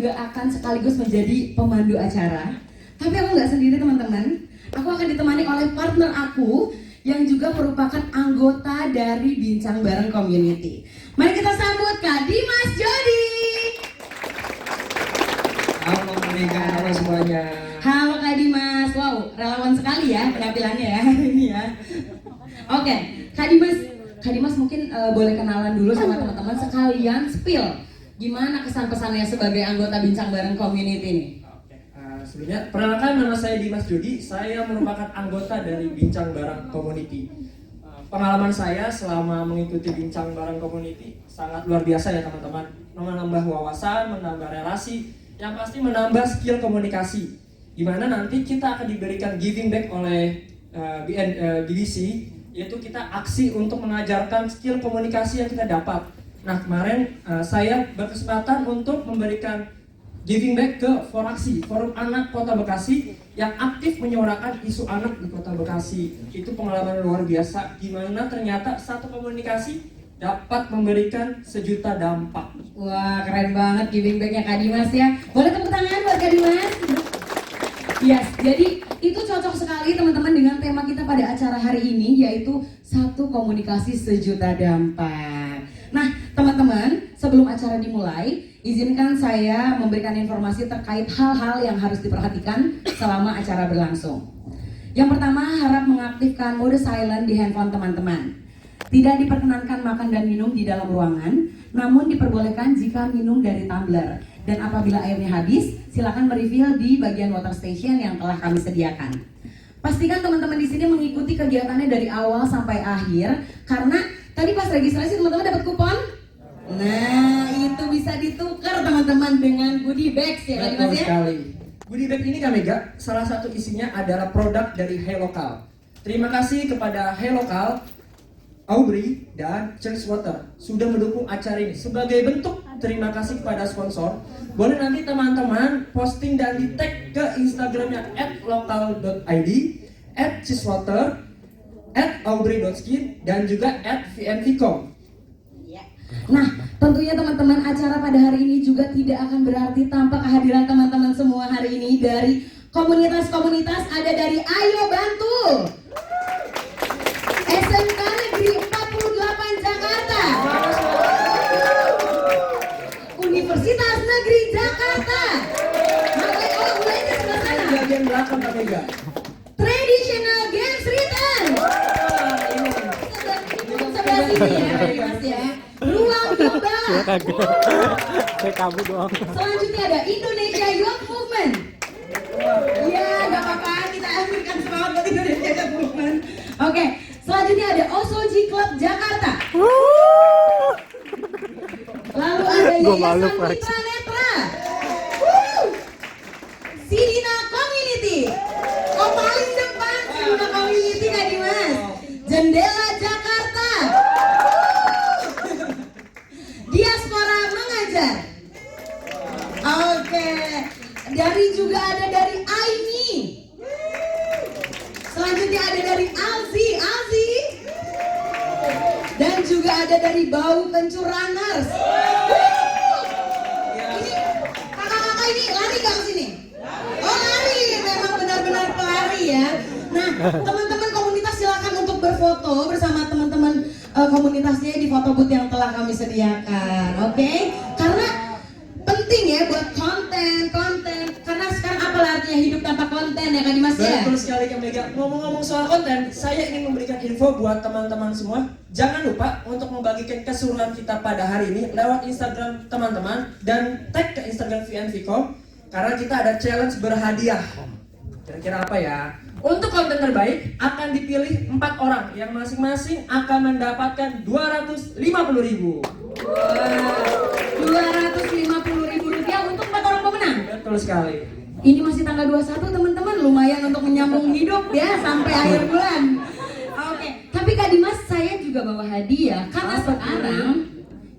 juga akan sekaligus menjadi pemandu acara. Tapi aku nggak sendiri teman-teman. Aku akan ditemani oleh partner aku yang juga merupakan anggota dari Bincang Bareng Community. Mari kita sambut Kak Dimas Jody. Halo Mega, halo semuanya. Halo Kak Dimas, wow relawan sekali ya penampilannya ya hari ini ya. Oke, Kak Dimas mungkin boleh kenalan dulu sama teman-teman sekalian spill gimana kesan-pesannya sebagai anggota Bincang Bareng Community ini. Sebelumnya, perkenalkan nama saya Dimas Jody, saya merupakan anggota dari Bincang Bareng Community. Pengalaman saya selama mengikuti Bincang Bareng Community sangat luar biasa ya teman-teman. Menambah wawasan, menambah relasi, yang pasti menambah skill komunikasi. Dimana nanti kita akan diberikan giving back oleh BDC, yaitu kita aksi untuk mengajarkan skill komunikasi yang kita dapat. Nah kemarin saya berkesempatan untuk memberikan giving back ke Foraksi, Forum Anak Kota Bekasi yang aktif menyuarakan isu anak di Kota Bekasi. Itu pengalaman luar biasa, gimana ternyata satu komunikasi dapat memberikan sejuta dampak. Wah keren banget giving back-nya Kak Dimas ya. Boleh tepuk tangan buat Kak Dimas? Yes, jadi itu cocok sekali teman-teman dengan tema kita pada acara hari ini, yaitu satu komunikasi sejuta dampak. Nah teman-teman, sebelum acara dimulai, izinkan saya memberikan informasi terkait hal-hal yang harus diperhatikan selama acara berlangsung. Yang pertama, harap mengaktifkan mode silent di handphone teman-teman. Tidak diperkenankan makan dan minum di dalam ruangan, namun diperbolehkan jika minum dari tumbler. Dan apabila airnya habis, silakan merefill di bagian water station yang telah kami sediakan. Pastikan teman-teman di sini mengikuti kegiatannya dari awal sampai akhir, karena tadi pas registrasi teman-teman dapat kupon. Nah, itu bisa ditukar teman-teman dengan goodie bags ya kan Mas ya? Sekali. Goodie bag ini Kak Mega, salah satu isinya adalah produk dari Hey Local. Terima kasih kepada Hey Local, Aubrey dan Church Water sudah mendukung acara ini. Sebagai bentuk terima kasih kepada sponsor, boleh nanti teman-teman posting dan di tag ke Instagramnya @local.id, @churchwater, @aubrey.skin dan juga @vmvcom. Nah, tentunya teman-teman acara pada hari ini juga tidak akan berarti tanpa kehadiran teman-teman semua hari ini dari komunitas-komunitas. Ada dari Ayo Bantu, SMK Negeri 48 Jakarta, Universitas Negeri Jakarta, mulainya sebelah sana. Bagian belakang Kak Mega. Traditional Games Return. Sebelah sini ya, Mas ya. Ruang Domba. Saya kabur doang. Selanjutnya ada Indonesia Youth Movement. Iya, nggak apa-apa, kita ambilkan semangat buat Indonesia Youth Movement. Oke, selanjutnya ada Osoji Club Jakarta. Lalu ada Yayasan Mitra Netra, Sidina Community. Oh paling depan Sidina Community Kak Dimas. Jendela Jakarta, Diaspora Mengajar. Oke, juga ada dari Aini. Selanjutnya ada dari Alzi. Dan juga ada dari Bau Kencur Runners. Ini kakak-kakak ini lari gak kesini? Oh lari, memang benar-benar pelari ya. Nah teman-teman komunitas silakan untuk berfoto bersama teman-teman komunitasnya di foto booth yang telah kami sediakan. Oke? Karena penting ya buat konten. Karena sekarang apa artinya hidup tanpa konten ya Kak Dimas ya? Betul sekali Kak Mega. Ngomong-ngomong soal konten, saya ingin memberikan info buat teman-teman semua. Jangan lupa untuk membagikan keseruan kita pada hari ini lewat Instagram teman-teman dan tag ke Instagram VNVcom karena kita ada challenge berhadiah. Kira-kira apa ya? Untuk konten terbaik akan dipilih 4 orang yang masing-masing akan mendapatkan 250.000. Wah, 250.000 rupiah untuk 4 orang pemenang. Betul sekali. Ini masih tanggal 21 teman-teman, lumayan untuk menyambung hidup ya sampai akhir bulan. Oke, tapi Kak Dimas saya juga bawa hadiah karena sekarang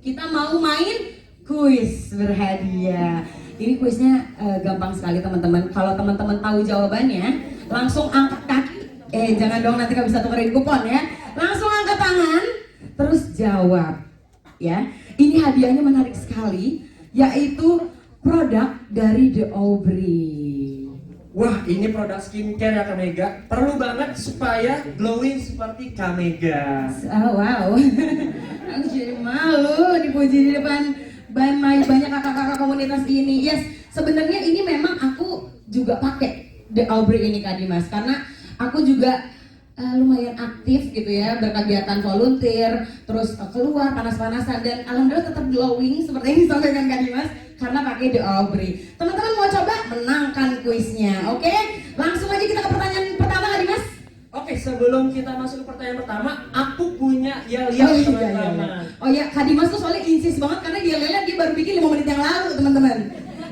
kita mau main kuis berhadiah. Ini kuisnya gampang sekali teman-teman. Kalau teman-teman tahu jawabannya, langsung angkat kaki. Jangan dong nanti nggak bisa tukerin kupon ya. Langsung angkat tangan, terus jawab. Ya, ini hadiahnya menarik sekali, yaitu produk dari The Aubrey. Wah, ini produk skincare ya Kak Mega. Perlu banget supaya glowing seperti Kak Mega. Oh wow, aku jadi malu dipuji di depan banyak kakak-kakak komunitas ini. Yes, sebenarnya ini memang aku juga pakai The Aubrey ini Kak Dimas, karena aku juga lumayan aktif gitu ya, berkegiatan volunteer, terus keluar panas-panasan, dan alhamdulillah tetap glowing seperti yang disampaikan Kak Dimas karena pakai The Aubrey. Teman-teman mau coba menangkan kuisnya, oke? Langsung aja kita ke pertanyaan pertama Kak Dimas. Oke, sebelum kita masuk ke pertanyaan pertama, aku punya yel-yel teman-teman. Oh ya, Kak Dimas tuh soalnya insis banget karena yel-yelnya dia baru bikin 5 menit yang lalu teman-teman.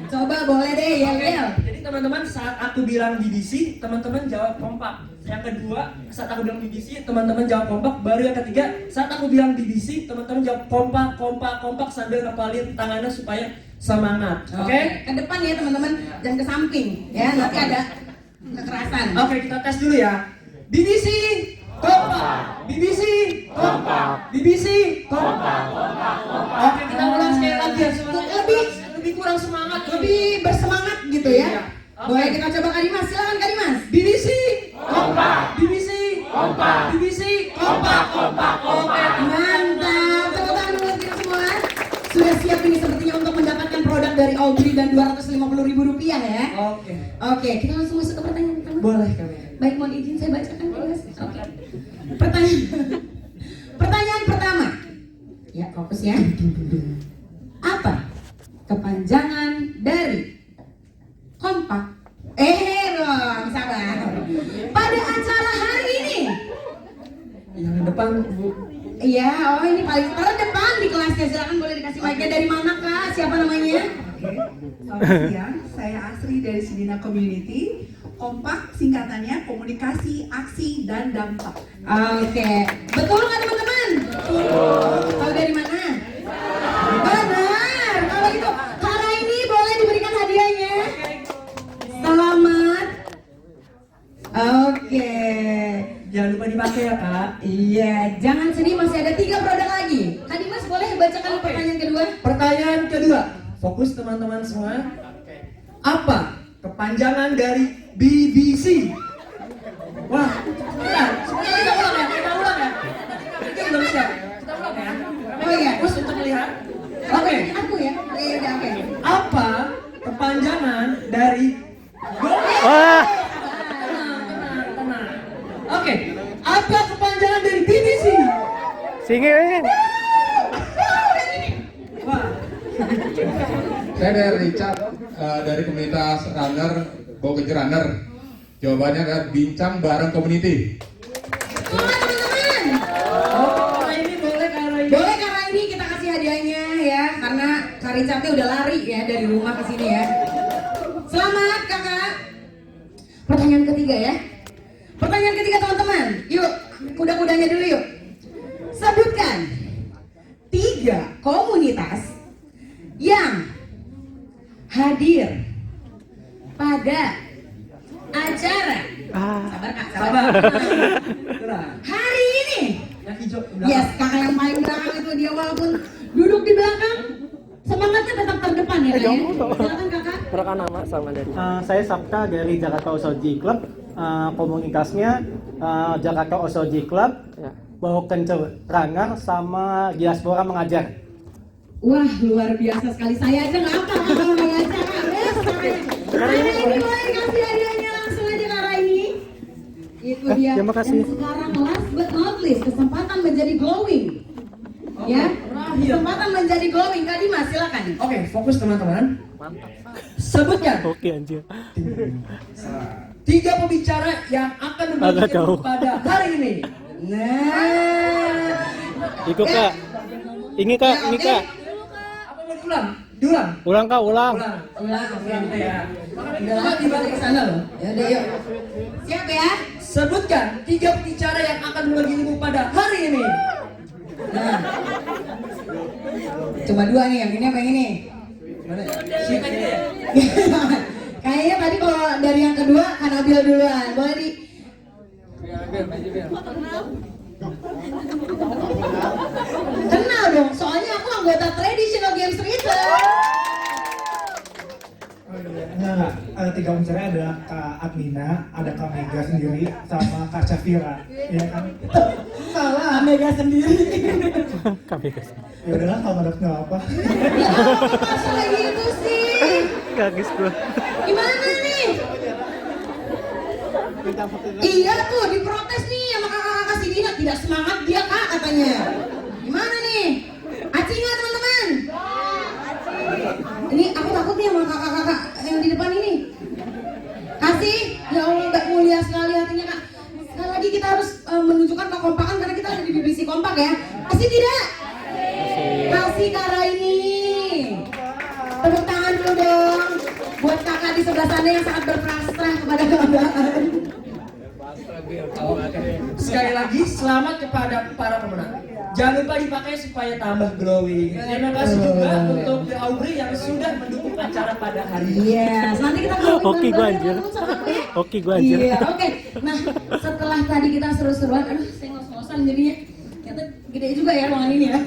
Coba boleh deh yel-yel. Jadi teman-teman, saat aku bilang BBC, teman-teman jawab kompak. Yang kedua, saat aku bilang BBC, teman-teman jawab kompak. Baru yang ketiga, saat aku bilang BBC, teman-teman jawab kompak sambil ngepalin tangannya supaya semangat. Oke? Ke depan ya teman-teman, jangan ke samping ya, nanti ada kekerasan. Oke, kita tes dulu ya. BBC, kompak. BBC, kompak. BBC, kompak. Oke, kita ulang sekali lagi ya. Lebih kurang semangat, Lebih bersemangat gitu ya. Iya. Boleh kita coba Kak Dimas, silakan Kak Dimas. BBC, kompak. BBC, kompak. BBC, kompak. Oke, Mantap, tepuk tangan buat kita semua. Sudah siap ini sepertinya untuk mendapatkan produk dari Aubrey dan Rp250.000 ya. Oke, kita langsung masuk ke pertanyaan pertama. Boleh kami. Baik, mohon izin saya bacakan Kak Dimas. Oke. Pertanyaan pertama. Ya, fokus ya. Apa kepanjangan dari kompak? Dong, sabar. Pada acara hari ini. Yang depan, Bu. Iya, oh ini paling terdepan di kelasnya. Silakan boleh dikasih mic-nya. Dari mana Kak? Siapa namanya? Selamat siang, saya Asri dari Sidina Community. Kompak singkatannya komunikasi, aksi, dan dampak. Oke, betul nggak teman-teman? Tahu dari mana? Benar. Kalau gitu, Kara ini boleh diberikan hadiahnya. Selamat. Oke. Jangan lupa dipakai ya Kak. Iya, jangan sedih, masih ada 3 produk lagi. Kak Dimas boleh bacakan pertanyaan kedua? Pertanyaan kedua, fokus teman-teman semua. Apa kepanjangan dari BBC? Wah, bentar, sebentar kita ulang ya. Kita belum siap. Kita ulang ya. Oh iya. Fokus untuk melihat. Oke. Aku ya? Iya udah oke. Apa kepanjangan dari Wah, Tenang. Oke. Apa kepanjangan dari BBC? singin. Wah. Saya dari Richard dari komunitas runner, Bawa Kejar Runner. Jawabannya adalah Bincang Bareng Community. Selamat teman-teman. Kak ini boleh Kak Rai. Boleh Kak Raini kita kasih hadiahnya ya, karena Kak Richardnya udah lari ya dari rumah ke sini ya. Selamat Kakak. Pertanyaan ketiga ya. Pertanyaan ketiga teman-teman. Yuk, kuda-kudanya dulu yuk. Sebutkan 3 komunitas yang hadir pada acara sabar Kak, sabar. Tenang. Hari ini. Yang hijau. Yes, kakak yang paling belakang itu dia walaupun duduk di belakang, semangatnya tetap terdepan ya Kak ya. Silakan Kakak. Perkenalkan nama sama dari. Saya Sabta dari Jakarta Osoji Club. Komunitasnya Jakarta Osoji Club, Bawa Kejar Runner sama Diaspora Mengajar. Wah, luar biasa sekali. Saya aja nggak apa kalau mengajar Kak. Yes, Kak ini boleh kasih hadiahnya langsung aja Kak Raini. Itu dia. Terima kasih. Dan sekarang last but not least, kesempatan menjadi glowing. Ya, kesempatan menjadi glowing. Kak Dimas, silakan. Oke, fokus teman-teman. Sebutkan Oke anjir. 3 pembicara yang akan berbagi Agak jauh. ilmu pada hari ini. Nah, Ikut Kak. Ini Kak, ini oke. Kak. Apa mau diulang? Diulang. Ulang Kak, ulang. Ulang, oke. Ya. Udah lama dibalik ke sana loh. Ya udah yuk. Siap ya? Sebutkan 3 pembicara yang akan berbagi ilmu pada hari ini. Nah. Cuma 2 nih, yang ini apa yang ini? Mana? Siapa ini ya? Kayaknya tadi kalau dari yang kedua kan Abil duluan. Boleh di kenal dong, soalnya aku anggota Traditional Games Research. tiga unsur ada Kak Admina, ada Kak Mega sendiri, sama Kak Syafira, ya kan? Salah. Mega sendiri. Kami guys. Ya udahlah, kalau nggak apa. Ya apa masalah gitu sih? Kaget gue. Gimana nih? Iya tuh diprotes nih sama kakak-kakak si Dina, tidak semangat dia kak katanya. Gimana nih? Aci nggak teman-teman? Ini aku takut nih sama kakak-kakak yang di depan ini. Kasih, ya Allah Mbak mulia sekali hatinya kak. Sekali lagi kita harus menunjukkan kekompakan karena kita ada di BBC Kompak ya. Kasih tidak? Kasih Kak Raini. Tepuk tangan dulu dong buat kakak di sebelah sana yang sangat berpasrah kepada keadaan. Sekali lagi selamat kepada para pemenang. Jangan lupa dipakai supaya tambah glowing. Terima kasih juga untuk The Aubrey yang sudah mendukung acara pada hari ini. Yes, nanti kita glowing Oke, gua anjir. Oke, gua anjir. Iya, oke. Nah, setelah tadi kita seru-seruan, aduh saya ngos-ngosan jadinya. Ternyata gede juga ya ruangan ini ya.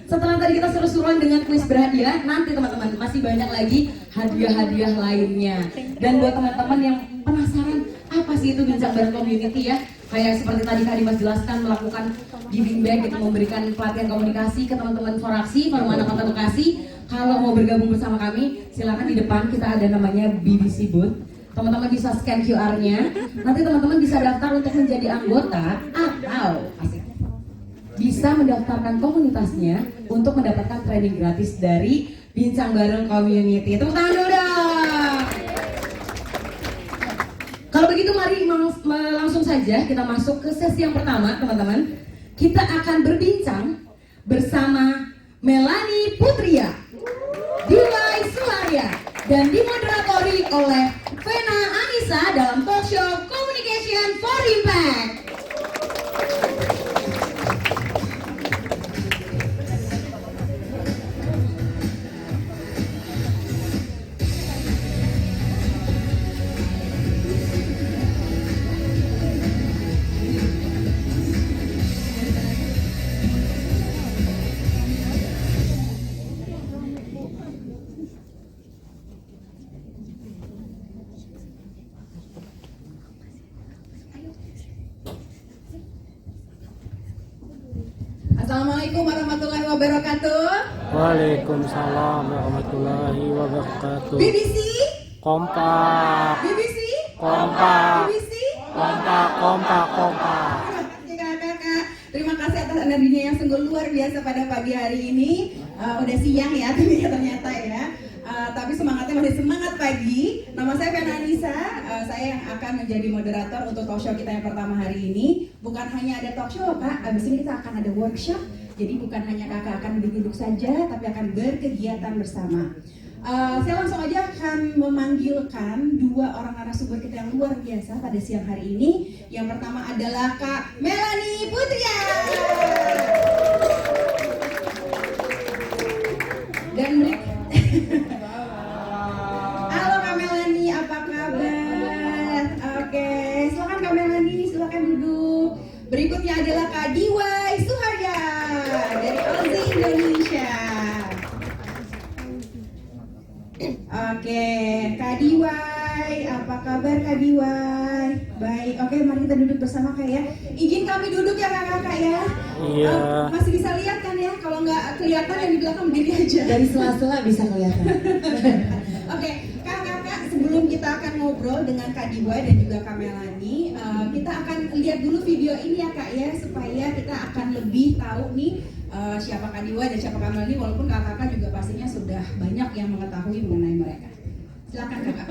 Setelah tadi kita seru-seruan dengan kuis berhadiah, nanti teman-teman masih banyak lagi hadiah-hadiah lainnya. Dan buat teman-teman yang penasaran apa sih itu Bincang Bareng Community ya, kayak seperti tadi Kak Dimas jelaskan, melakukan giving back, itu memberikan pelatihan komunikasi ke teman-teman Foraksi, Forum Anak Kota Bekasi. Kalau mau bergabung bersama kami, silakan di depan kita ada namanya BBC Booth. Teman-teman bisa scan QR-nya, nanti teman-teman bisa daftar untuk menjadi anggota atau bisa mendaftarkan komunitasnya untuk mendapatkan training gratis dari Bincang Bareng Community. Tepuk tangan dulu dong. Kalau begitu mari langsung saja kita masuk ke sesi yang pertama teman-teman. Kita akan berbincang bersama Melanie Putria, Diwai Suharya, dan dimoderatori oleh Vena Anissa dalam talk show Communication for Impact. Assalamualaikum warahmatullahi wabarakatuh. Waalaikumsalam warahmatullahi wabarakatuh. BBC, Kompak. BBC, Kompak. BBC. Kompak, kompak, kompak. Terima kasih kakak-kakak. Terima kasih atas energinya yang sungguh luar biasa pada pagi hari ini. Udah siang ya ternyata ya. Tapi semangatnya masih semangat pagi. Nama saya Vena Anissa. Saya yang akan menjadi moderator untuk talk show kita yang pertama hari ini. Bukan hanya ada talk show kak, abis ini kita akan ada workshop. Jadi bukan hanya kakak akan duduk saja, tapi akan berkegiatan bersama. Saya langsung aja akan memanggilkan dua orang narasumber kita yang luar biasa pada siang hari ini. Yang pertama adalah Kak Melanie Putria. Dan halo Kak Melanie, apa kabar? Oke, silakan Kak Melanie, silakan duduk. Berikutnya adalah Kak Diwai Suharya dari Aussie Indonesia. Oke, Kak Diwai, apa kabar Kak Diwai? Baik, oke mari kita duduk bersama Kak ya. Izin kami duduk ya kakak ya. Iya. Masih bisa lihat kan ya? Kalau nggak kelihatan yang di belakang berdiri aja. Dari sela-sela bisa kelihatan. Oke, kakak-kakak sebelum kita akan ngobrol dengan Kak Diwai dan juga Kak Melanie, kita akan lihat dulu video ini ya Kak ya, supaya kita akan lebih tahu nih siapa Kak Diwai dan siapa Kak Melanie, walaupun kakak-kakak juga pastinya sudah banyak yang mengetahui mengenai mereka. Silakan kakak.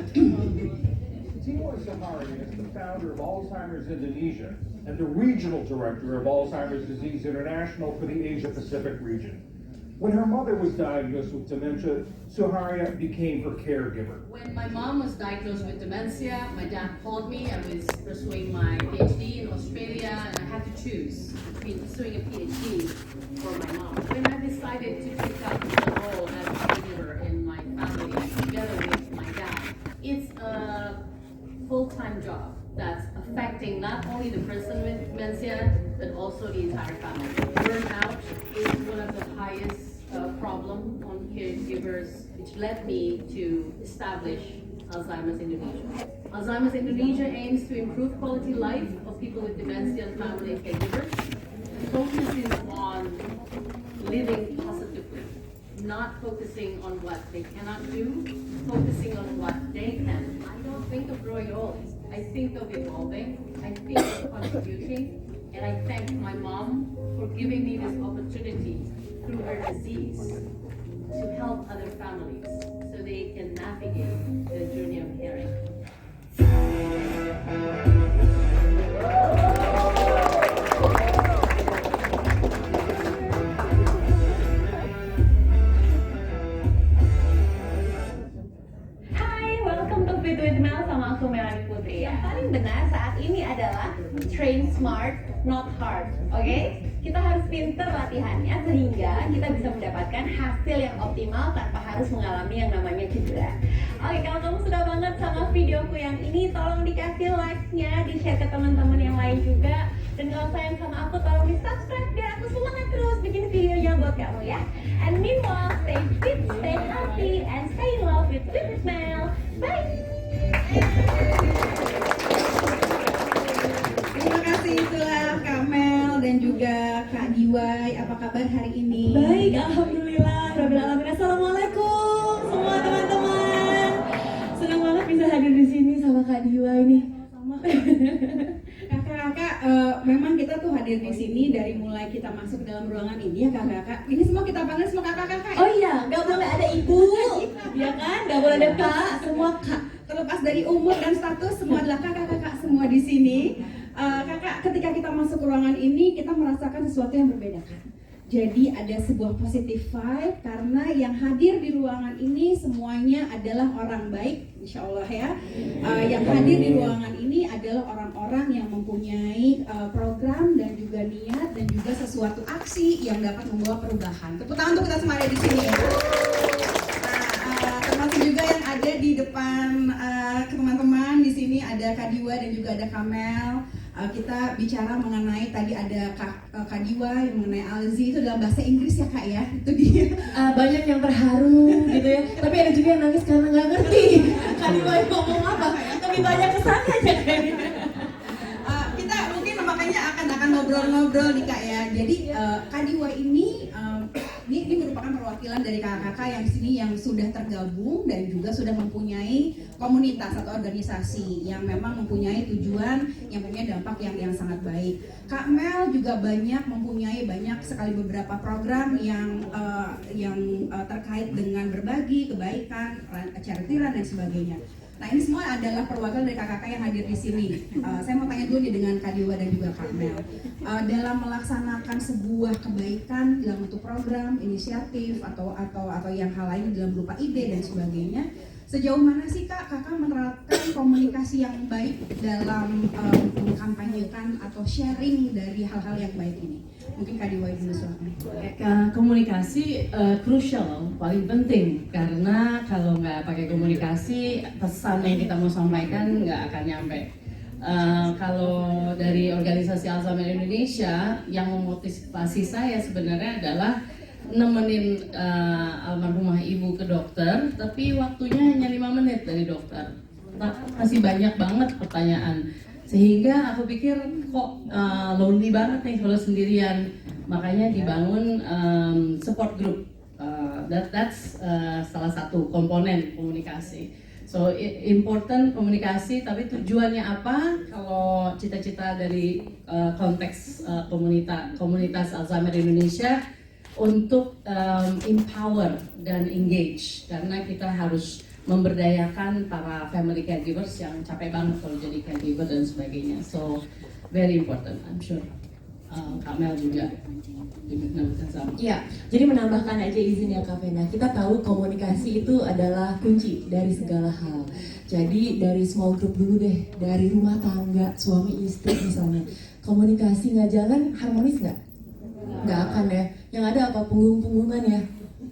Diwai Suharya is the founder of Alzheimer's Indonesia and the regional director of Alzheimer's Disease International for the Asia Pacific region. When her mother was diagnosed with dementia, Suharya became her caregiver. When my mom was diagnosed with dementia, my dad called me. I was pursuing my PhD in Australia, and I had to choose between pursuing a PhD or my mom. When I decided to take up the role as a caregiver in my family together with my dad, it's a full-time job that's affecting not only the person with dementia, but also the entire family. Burnout is one of the highest problem on caregivers, which led me to establish Alzheimer's Indonesia. Alzheimer's Indonesia aims to improve quality life of people with dementia and family caregivers, focuses on living positively, not focusing on what they cannot do, focusing on what they can. I don't think of growing old. I think of evolving. I think of contributing. And I thank my mom for giving me this opportunity through her disease to help other families so they can navigate the journey of caring. Hai, welcome to Fit with Mel sama aku Melanie Putri. Yang paling benar saat ini adalah train smart, not hard. Oke? Kita harus pinter latihannya sehingga kita bisa mendapatkan hasil yang optimal tanpa harus mengalami yang namanya cedera. Oke, kalau kamu suka banget sama videoku yang ini, tolong dikasih like-nya, di-share ke teman-teman yang lain juga. Dan kalau sayang sama aku, tolong di-subscribe biar aku semangat terus bikin videonya buat kamu ya. And meanwhile, stay fit, stay healthy, and stay in love with Mel. Bye! Terima kasih itulah Kak Mel dan juga Kak Diwai. Apa kabar hari ini? Baik, alhamdulillah. Rabbil alamin. Assalamualaikum semua teman-teman. Senang banget bisa hadir di sini sama Kak Diwa ini. Sama. Kakak-kakak, memang kita tuh hadir di sini dari mulai kita masuk ke dalam ruangan ini ya kakak-kakak. Ini semua kita panggil semua kakak-kakak. Oh iya, nggak boleh ada ibu, ya kan? Nggak boleh ada kak, semua kak. Terlepas dari umur dan status, semua adalah kakak-kakak semua di sini. Kakak, ketika kita masuk ke ruangan ini, kita merasakan sesuatu yang berbeda kan. Jadi ada sebuah positive vibe karena yang hadir di ruangan ini semuanya adalah orang baik, insya Allah ya. Yang hadir di ruangan ini adalah orang-orang yang mempunyai program dan juga niat dan juga sesuatu aksi yang dapat membawa perubahan. Tepuk tangan untuk kita semua ada di sini. Termasuk juga yang ada di depan teman-teman di sini ada Kak Diwa dan juga ada Kamel. Kita bicara mengenai tadi ada Kak Diwa yang mengenai Alzi, itu dalam bahasa Inggris ya Kak ya, itu dia. Banyak yang terharu gitu ya, tapi ada juga yang nangis karena nggak ngerti Kak Diwa yang ngomong apa, lebih banyak kesananya kayaknya. Kita mungkin makanya akan ngobrol-ngobrol nih Kak ya. Jadi Kak Diwa ini merupakan perwakilan dari kakak-kakak yang di sini yang sudah tergabung dan juga sudah mempunyai komunitas atau organisasi yang memang mempunyai tujuan yang punya dampak yang sangat baik. Kak Mel juga mempunyai banyak sekali beberapa program yang terkait dengan berbagi kebaikan, charity run dan sebagainya. Nah ini semua adalah perwakilan dari kakak-kakak yang hadir di sini. Saya mau tanya dulu nih dengan Kak Diwa dan juga Kak Mel. Dalam melaksanakan sebuah kebaikan dalam bentuk program, inisiatif atau yang hal lain dalam berupa ide dan sebagainya, sejauh mana sih kakak menerapkan komunikasi yang baik dalam mengkampanyekan atau sharing dari hal-hal yang baik ini? Mungkin Kak Diwa dulu silakan. Komunikasi crucial, paling penting, karena kalau nggak pakai komunikasi, pesan yang kita mau sampaikan nggak akan nyampe. Kalau dari organisasi Alzheimer Indonesia, yang memotivasi saya sebenarnya adalah nemenin almarhumah ibu ke dokter, tapi waktunya hanya 5 menit dari dokter. Masih banyak banget pertanyaan, sehingga aku pikir kok lonely banget nih kalau sendirian. Makanya dibangun support group. That's salah satu komponen komunikasi. So important komunikasi, tapi tujuannya apa? Kalau cita-cita dari konteks komunitas Alzheimer Indonesia untuk empower dan engage, karena kita harus memberdayakan para family caregivers yang capek banget kalau jadi caregiver dan sebagainya. So very important, I'm sure. Kak Mel juga. Iya, jadi menambahkan aja izin ya Kak Vena. Kita tahu komunikasi itu adalah kunci dari segala hal. Jadi dari small group dulu deh, dari rumah tangga, suami istri misalnya. Komunikasi nggak jalan, harmonis nggak? Nggak akan ya. Yang ada apa punggung-punggungan ya.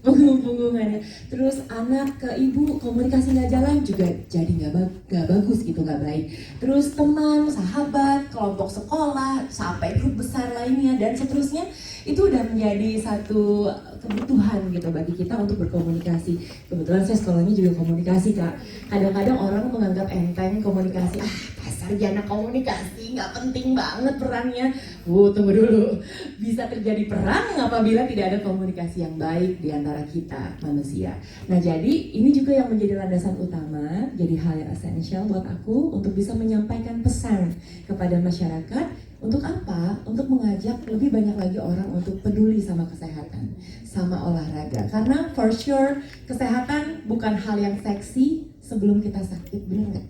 punggung-punggungan ya. Terus anak ke ibu komunikasi nggak jalan juga jadi nggak bagus gitu, nggak baik. Terus teman, sahabat, kelompok sekolah, sampai grup besar lainnya dan seterusnya itu udah menjadi satu kebutuhan gitu bagi kita untuk berkomunikasi. Kebetulan saya sekolahnya juga komunikasi Kak. Kadang-kadang orang menganggap enteng komunikasi, sarjana komunikasi nggak penting banget perannya. Tunggu dulu, bisa terjadi perang apabila tidak ada komunikasi yang baik di antara kita manusia. Nah jadi ini juga yang menjadi landasan utama, jadi hal yang esensial buat aku untuk bisa menyampaikan pesan kepada masyarakat. Untuk apa? Untuk mengajak lebih banyak lagi orang untuk peduli sama kesehatan, sama olahraga. Karena for sure kesehatan bukan hal yang seksi sebelum kita sakit, bener nggak?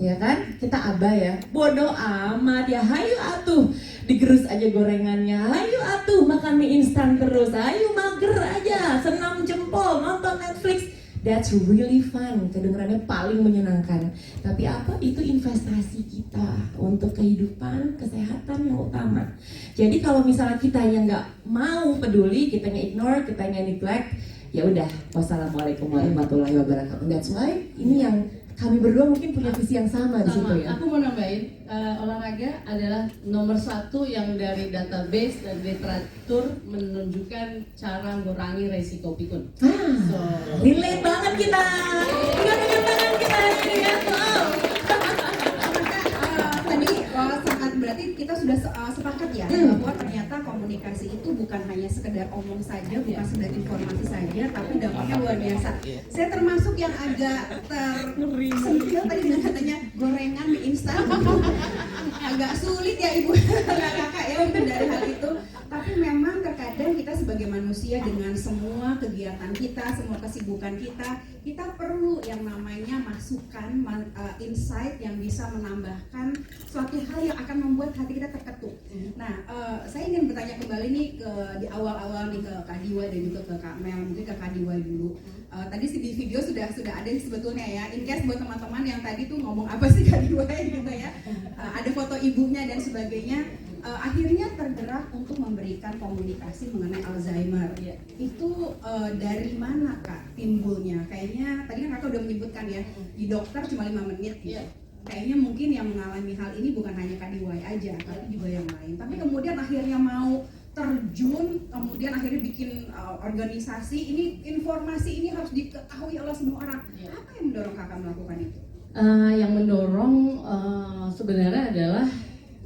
Ya kan? Kita aba ya, bodoh amat ya, hayu atuh digerus aja gorengannya, hayu atuh makan mie instan terus, hayu mager aja, senam jempol, nonton Netflix. That's really fun, kedengarannya paling menyenangkan. Tapi apa? Itu investasi kita untuk kehidupan, kesehatan yang utama. Jadi kalau misalnya kita yang nggak mau peduli, kita yang ignore, kita yang neglect, ya udah, wassalamualaikum warahmatullahi wabarakatuh. That's why ini yang kami berdua mungkin punya visi yang sama di situ ya. Aku mau nambahin, olahraga adalah nomor 1 yang dari database dan literatur menunjukkan cara mengurangi resiko pikun. Relate banget kita. Dengan tangan kita ini ya. Tadi berarti kita sudah sepakat ya bahwa ternyata komunikasi itu bukan hanya sekedar omong saja, bukan sekedar informasi saja, tapi dampaknya luar biasa. Saya termasuk yang agak tersentil tadi dengan katanya gorengan mie instan. Agak sulit ya ibu kakak ya untuk dari hal itu. Tapi memang terkadang kita sebagai manusia dengan semua kegiatan kita, semua kesibukan kita perlu yang namanya masukan, insight yang bisa menambahkan suatu hal yang akan membuat hati kita terketuk. Nah, saya ingin bertanya kembali nih di awal-awal nih ke Kak Diwa dan juga ke Kak Mel, mungkin ke Kak Diwa dulu. Tadi di video sudah ada sebetulnya ya. In case buat teman-teman yang tadi tuh ngomong apa sih Kak Diwa gitu ya. Ada foto ibunya dan sebagainya. Akhirnya tergerak untuk memberikan komunikasi mengenai Alzheimer. Itu dari mana Kak timbulnya? Kayaknya tadi kan Kakak udah menyebutkan ya, di dokter cuma 5 menit gitu. Kayaknya mungkin yang mengalami hal ini bukan hanya Kak Diwai aja, tapi juga yang lain. Tapi kemudian akhirnya mau terjun, kemudian akhirnya bikin organisasi. Ini informasi ini harus diketahui oleh semua orang. Apa yang mendorong Kakak melakukan itu? Yang mendorong sebenarnya adalah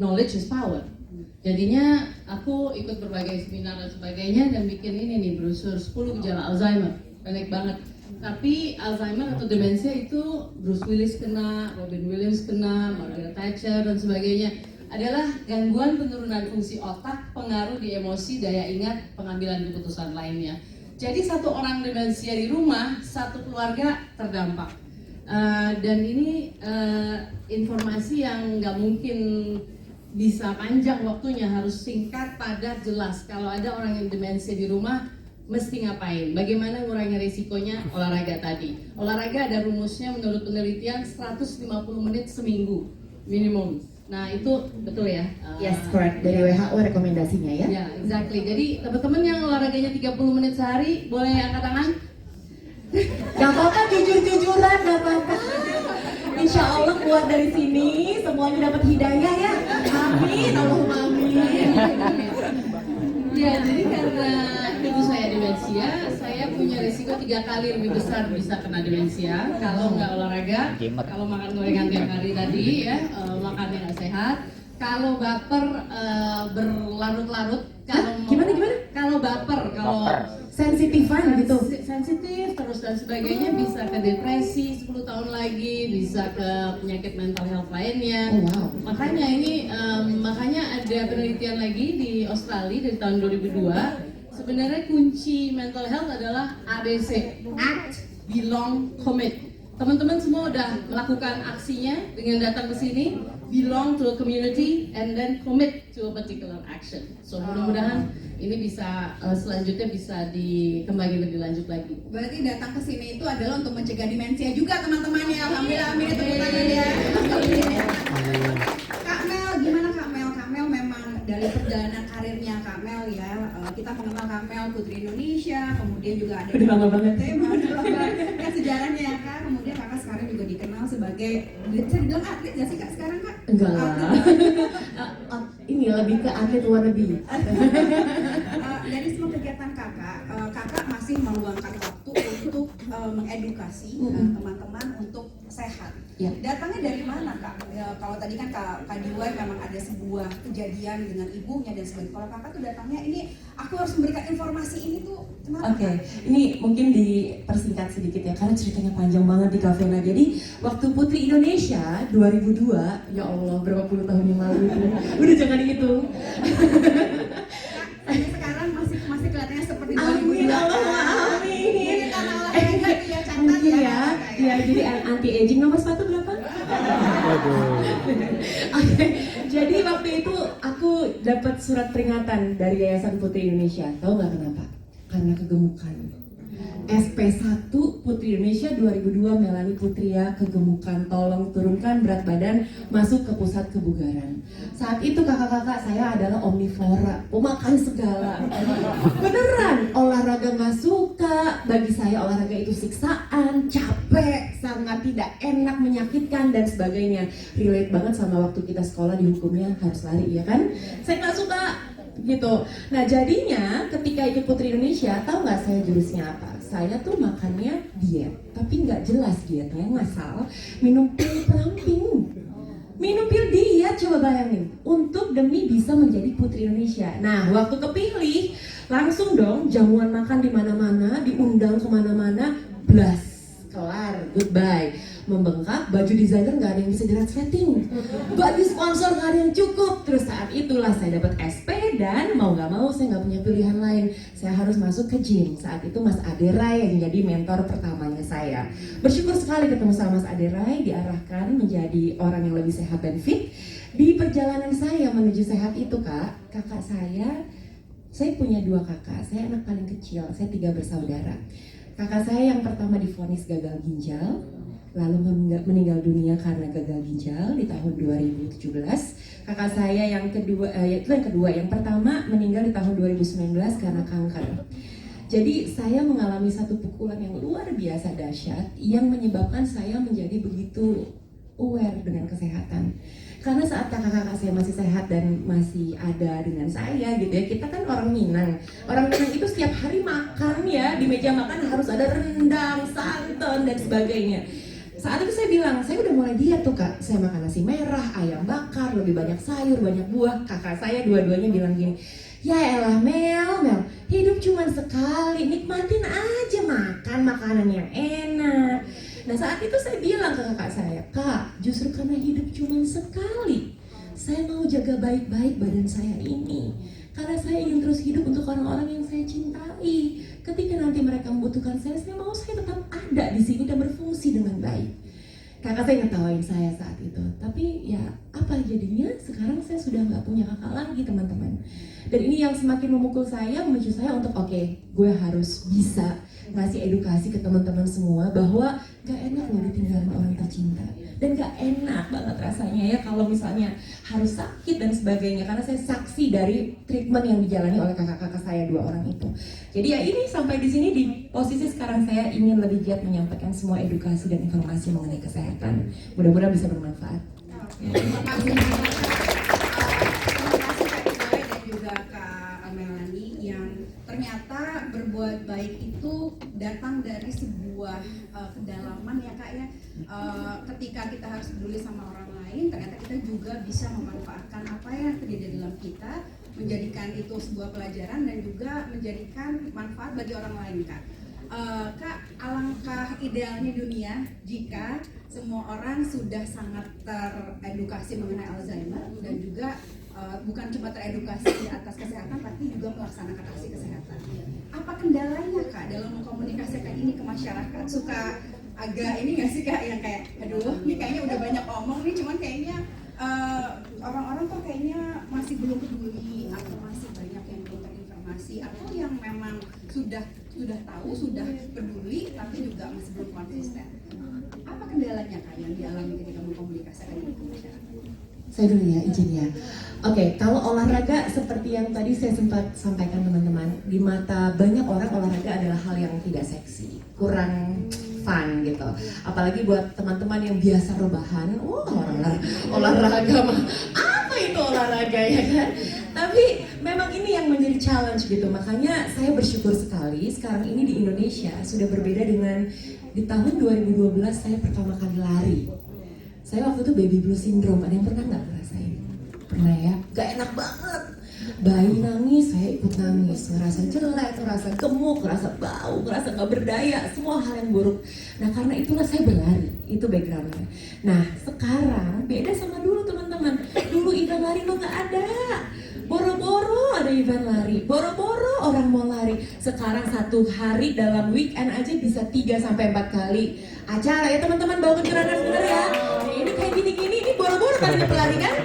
knowledge is power. Jadinya aku ikut berbagai seminar dan sebagainya dan bikin ini nih brosur 10 gejala Alzheimer. Pendek banget. Tapi Alzheimer atau demensia itu Bruce Willis kena, Robin Williams kena, Margaret Thatcher dan sebagainya. Adalah gangguan penurunan fungsi otak, pengaruh di emosi, daya ingat, pengambilan keputusan lainnya. Jadi satu orang demensia di rumah, satu keluarga terdampak. Dan ini informasi yang nggak mungkin bisa panjang waktunya, harus singkat, padat, jelas. Kalau ada orang yang demensia di rumah, mesti ngapain? Bagaimana ngurangi risikonya? Olahraga tadi. Olahraga ada rumusnya menurut penelitian 150 menit seminggu minimum. Nah itu betul ya? Yes, correct. Dari WHO rekomendasinya ya? Ya, exactly. Jadi teman-teman yang olahraganya 30 menit sehari, boleh angkat tangan? Gak apa-apa, jujur-jujuran, gak apa-apa. Insya Allah keluar dari sini semuanya dapat hidayah ya. Amin, Allahumma amin. Ya, jadi karena ibu saya demensia, saya punya risiko 3 kali lebih besar bisa kena demensia kalau nggak olahraga, kalau makan gorengan tiap hari tadi ya, makannya nggak sehat, kalau baper berlarut-larut, gimana? Kalau baper, kalau sensitifan gitu, sensitif terus dan sebagainya, bisa ke depresi 10 tahun lagi, bisa ke penyakit mental health lainnya. Makanya ini makanya ada penelitian lagi di Australia dari tahun 2002. Sebenarnya kunci mental health adalah ABC, act, belong, commit. Teman-teman semua udah melakukan aksinya dengan datang ke sini, belong to a community and then commit to a particular action. So mudah-mudahan ini bisa selanjutnya bisa dikembangin lebih lanjut lagi. Berarti datang ke sini itu adalah untuk mencegah demensia juga teman-teman ya. Alhamdulillah, amin, tepuk tangan ya. Kak Mel, gimana Kak Mel? Kak Mel memang dari perjalanan karirnya Kak Mel ya. Kita mengenal Kak Mel Putri Indonesia, kemudian juga ada Udah lama banget. tema ya, sejarahnya ya Kak. Kemudian Kakak sekarang juga dikenal sebagai, bisa dibilang atlet nggak sih Kak sekarang Kak? Enggak lah. Ini lebih ke atlet wannabe. Dari semua kegiatan kakak masih meluangkan waktu untuk mengedukasi teman-teman untuk sehat. Ya. Datangnya dari mana Kak? Kalau tadi kan Kak Diwai memang ada sebuah kejadian dengan ibunya dan sebagainya. Kalau kakak tuh datangnya ini, aku harus memberikan informasi ini tuh kenapa? Oke, ini mungkin dipersingkat sedikit ya, karena ceritanya panjang banget di Kafena. Jadi waktu Putri Indonesia 2002, ya Allah berapa puluh tahun yang lalu itu, udah jangan dihitung. Saya sekarang masih kelihatannya seperti 2002. Amin, Allah amin. Ini karena olahraga tuh ya, catat Mungkin ya. ya, jadi anti aging nomor 1 berapa? Oke, jadi waktu itu aku dapat surat peringatan dari Yayasan Putri Indonesia. Tahu nggak kenapa? Karena kegemukan. SP1 Putri Indonesia 2002 Melani Putria kegemukan, tolong turunkan berat badan, masuk ke pusat kebugaran. Saat itu kakak-kakak saya adalah omnivora, pemakan segala. Beneran, olahraga nggak suka, bagi saya olahraga itu siksaan, capek, sangat tidak enak, menyakitkan dan sebagainya. Relate banget sama waktu kita sekolah di hukumnya harus lari, ya kan? Saya nggak suka gitu. Nah jadinya ketika ikut Putri Indonesia, tahu nggak saya jurusnya apa? Saya tuh makannya diet, tapi nggak jelas dietnya, ngasal minum pil peramping. Minum pil diet, coba bayangin, untuk demi bisa menjadi Putri Indonesia. Nah waktu kepilih, langsung dong jamuan makan di mana-mana, diundang kemana-mana, blas, kelar, goodbye. Membengkak, baju desainer nggak ada yang bisa di-resleting, baju sponsor nggak ada yang cukup. Terus saat itulah saya dapat SP dan mau nggak mau saya nggak punya pilihan lain, saya harus masuk ke gym. Saat itu Mas Aderai yang jadi mentor pertamanya saya. Bersyukur sekali ketemu sama Mas Aderai, diarahkan menjadi orang yang lebih sehat dan fit. Di perjalanan saya menuju sehat itu kakak saya punya 2 kakak, saya anak paling kecil, saya 3 bersaudara. Kakak saya yang pertama divonis gagal ginjal, lalu meninggal dunia karena gagal ginjal di tahun 2017. Kakak saya yang kedua, yang pertama meninggal di tahun 2019 karena kanker. Jadi saya mengalami satu pukulan yang luar biasa dahsyat yang menyebabkan saya menjadi begitu aware dengan kesehatan. Karena saat kakak-kakak saya masih sehat dan masih ada dengan saya gitu ya, kita kan orang Minang. Orang Minang itu setiap hari makan ya, di meja makan harus ada rendang, santan dan sebagainya. Saat itu saya bilang, saya udah mulai diet tuh Kak. Saya makan nasi merah, ayam bakar, lebih banyak sayur, banyak buah. Kakak saya dua-duanya bilang gini, ya elah Mel, hidup cuma sekali, nikmatin aja makan makanan yang enak. Nah saat itu saya bilang ke kakak saya, Kak, justru karena hidup cuma sekali, saya mau jaga baik-baik badan saya ini. Karena saya ingin terus hidup untuk orang-orang yang saya cintai. Ketika nanti mereka membutuhkan saya mau saya tetap ada di sini dan berfungsi dengan baik. Kakak saya ngetawain saya saat itu. Tapi ya apa jadinya? Sekarang saya sudah nggak punya kakak lagi teman-teman. Dan ini yang semakin memukul saya, memicu saya untuk oke, gue harus bisa ngasih edukasi ke teman-teman semua bahwa gak enak loh ditinggalin orang tercinta. Dan gak enak banget rasanya ya kalau misalnya harus sakit dan sebagainya. Karena saya saksi dari treatment yang dijalani oleh kakak-kakak saya 2 orang itu. Jadi ya ini sampai di sini di posisi sekarang saya ingin lebih giat menyampaikan semua edukasi dan informasi mengenai kesehatan. Mudah-mudahan bisa bermanfaat. Terima kasih Kak Diwai dan juga Kak Melani yang ternyata berbuat baik itu datang dari sebuah kedalaman ya Kak ya. Ketika kita harus peduli sama orang lain, ternyata kita juga bisa memanfaatkan apa yang terjadi dalam kita, menjadikan itu sebuah pelajaran dan juga menjadikan manfaat bagi orang lain Kak. Kak, alangkah idealnya dunia jika semua orang sudah sangat teredukasi mengenai Alzheimer dan juga bukan cuma teredukasi di atas kesehatan tapi juga melaksanakan aksi kesehatan. Apa kendalanya Kak dalam mengkomunikasikan ini ke masyarakat? Suka agak ini nggak sih Kak yang kayak aduh ini kayaknya udah banyak omong nih cuman kayaknya orang-orang tuh kayaknya masih belum peduli atau masih banyak yang belum terinformasi atau yang memang sudah tahu, sudah peduli tapi juga masih belum konsisten. Apa kendalanya Kak yang dialami ketika mengkomunikasikan ini ke masyarakat? Saya dulu ya, izin ya. Oke, kalau olahraga seperti yang tadi saya sempat sampaikan teman-teman, di mata banyak orang olahraga adalah hal yang tidak seksi, kurang fun gitu. Apalagi buat teman-teman yang biasa rebahan, olahraga mah apa itu olahraga ya kan? Tapi memang ini yang menjadi challenge gitu. Makanya saya bersyukur sekali sekarang ini di Indonesia sudah berbeda dengan di tahun 2012 saya pertama kali lari. Saya waktu itu baby blue syndrome, ada yang pernah nggak ngerasain? Pernah ya? Gak enak banget. Bayi nangis, saya ikut nangis. Ngerasa jelek, ngerasa gemuk, ngerasa bau, ngerasa gak berdaya, semua hal yang buruk. Nah karena itulah saya berlari, itu backgroundnya. Nah sekarang beda sama dulu teman-teman. Dulu event lari mah gak ada. Boro-boro ada event lari, boro-boro orang mau lari. Sekarang satu hari dalam weekend aja bisa 3-4 kali acara ya teman-teman, bawa kejuaraan sebenarnya ya. Ini kayak gini-gini, ini boro-boro kan ini pelari kan?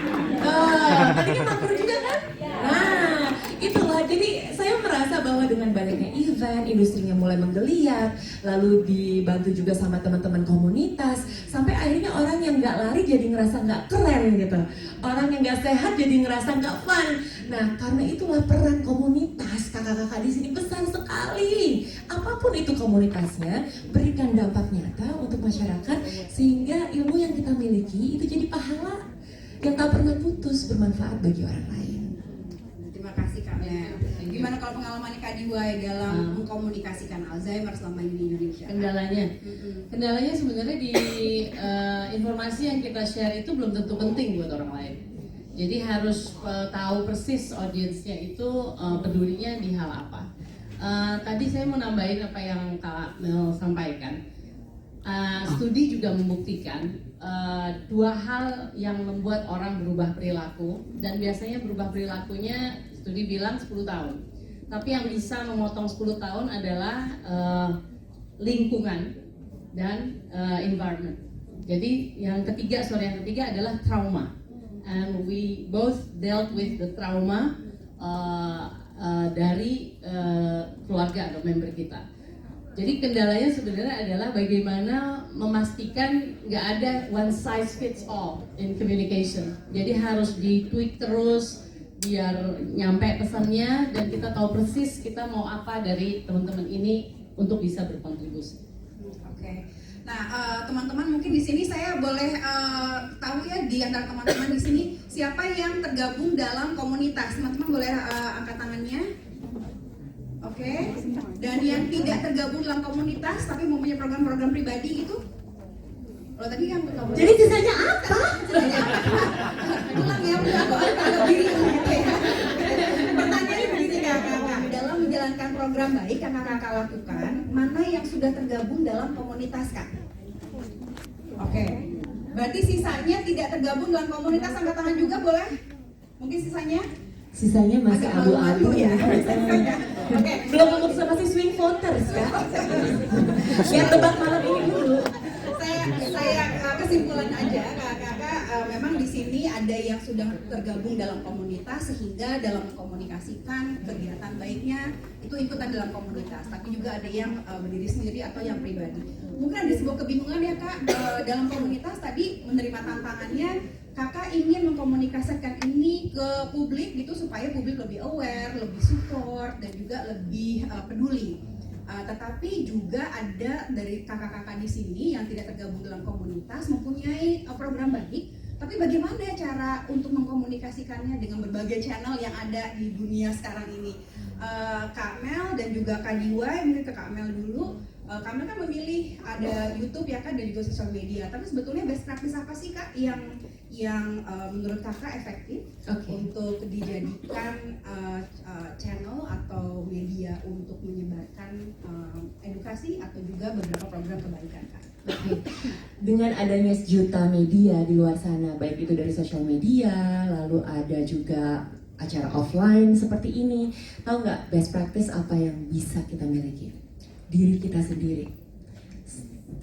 Nanti kan makmur juga kan? Nah, itulah. Jadi saya merasa bahwa dengan banyaknya event, industrinya mulai menggeliat, lalu dibantu juga sama teman-teman komunitas, sampai akhirnya orang yang nggak lari jadi ngerasa nggak keren gitu. Orang yang nggak sehat jadi ngerasa nggak fun. Nah, karena itulah peran komunitas kakak-kakak di sini besar sekali. Apapun itu komunitasnya, berikan dampak nyata untuk masyarakat sehingga ilmu yang kita miliki itu jadi pahala yang tak pernah putus, bermanfaat bagi orang lain. Terima kasih Kak Mel. Gimana kalau pengalaman Kak Diwai dalam mengkomunikasikan Alzheimer selama ini di Indonesia? Kendalanya sebenarnya di informasi yang kita share itu belum tentu penting buat orang lain. Jadi harus tahu persis audiensnya itu pedulinya di hal apa. Tadi saya mau nambahin apa yang Kak Mel sampaikan. Studi juga membuktikan dua hal yang membuat orang berubah perilaku, dan biasanya berubah perilakunya studi bilang 10 tahun. Tapi yang bisa memotong 10 tahun adalah lingkungan dan environment. Jadi yang ketiga adalah trauma. And we both dealt with the trauma dari keluarga atau member kita. Jadi kendalanya sebenarnya adalah bagaimana memastikan nggak ada one size fits all in communication. Jadi harus di-tweak terus biar nyampe pesannya dan kita tahu persis kita mau apa dari teman-teman ini untuk bisa berkontribusi. Oke. Nah, teman-teman mungkin di sini saya boleh tahu ya di antara teman-teman di sini siapa yang tergabung dalam komunitas. Teman-teman boleh angkat tangannya. Oke. Dan yang tidak tergabung dalam komunitas tapi mempunyai program-program pribadi itu? Kalau tadi kan jadi sisanya apa? Pulang ya, udah kok anggap diri gitu ya. Pertanyaannya begini kakak, dalam menjalankan program baik yang kakak lakukan, mana yang sudah tergabung dalam komunitas kak? Oke. Berarti sisanya tidak tergabung dalam komunitas, angkat tangan juga boleh? Mungkin sisanya? Sisanya masih abu-abu ya. Oke. Belum memutuskan masih swing voters ya. Biar debat malam ini dulu. Saya kesimpulan aja kakak, memang di sini ada yang sudah tergabung dalam komunitas sehingga dalam mengkomunikasikan kegiatan baiknya itu ikutan dalam komunitas, tapi juga ada yang berdiri sendiri atau yang pribadi. Mungkin ada sebuah kebingungan ya kak, dalam komunitas tadi menerima tantangannya, kakak ingin mengkomunikasikan ini ke publik gitu supaya publik lebih aware, lebih support dan juga lebih peduli. Tetapi juga ada dari kakak-kakak di sini yang tidak tergabung dalam komunitas mempunyai program baik, tapi bagaimana cara untuk mengkomunikasikannya dengan berbagai channel yang ada di dunia sekarang ini? Kak Mel dan juga Kak Diwai, mungkin ke Kak Mel dulu. Kak Mel kan memilih ada YouTube ya kan dan juga sosial media, tapi sebetulnya best practice apa sih kak yang menurut kakak efektif untuk dijadikan channel atau media untuk menyebarkan edukasi atau juga beberapa program kebaikan kak? Dengan adanya sejuta media di luar sana, baik itu dari sosial media, lalu ada juga acara offline seperti ini, tahu nggak best practice apa yang bisa kita miliki? Diri kita sendiri.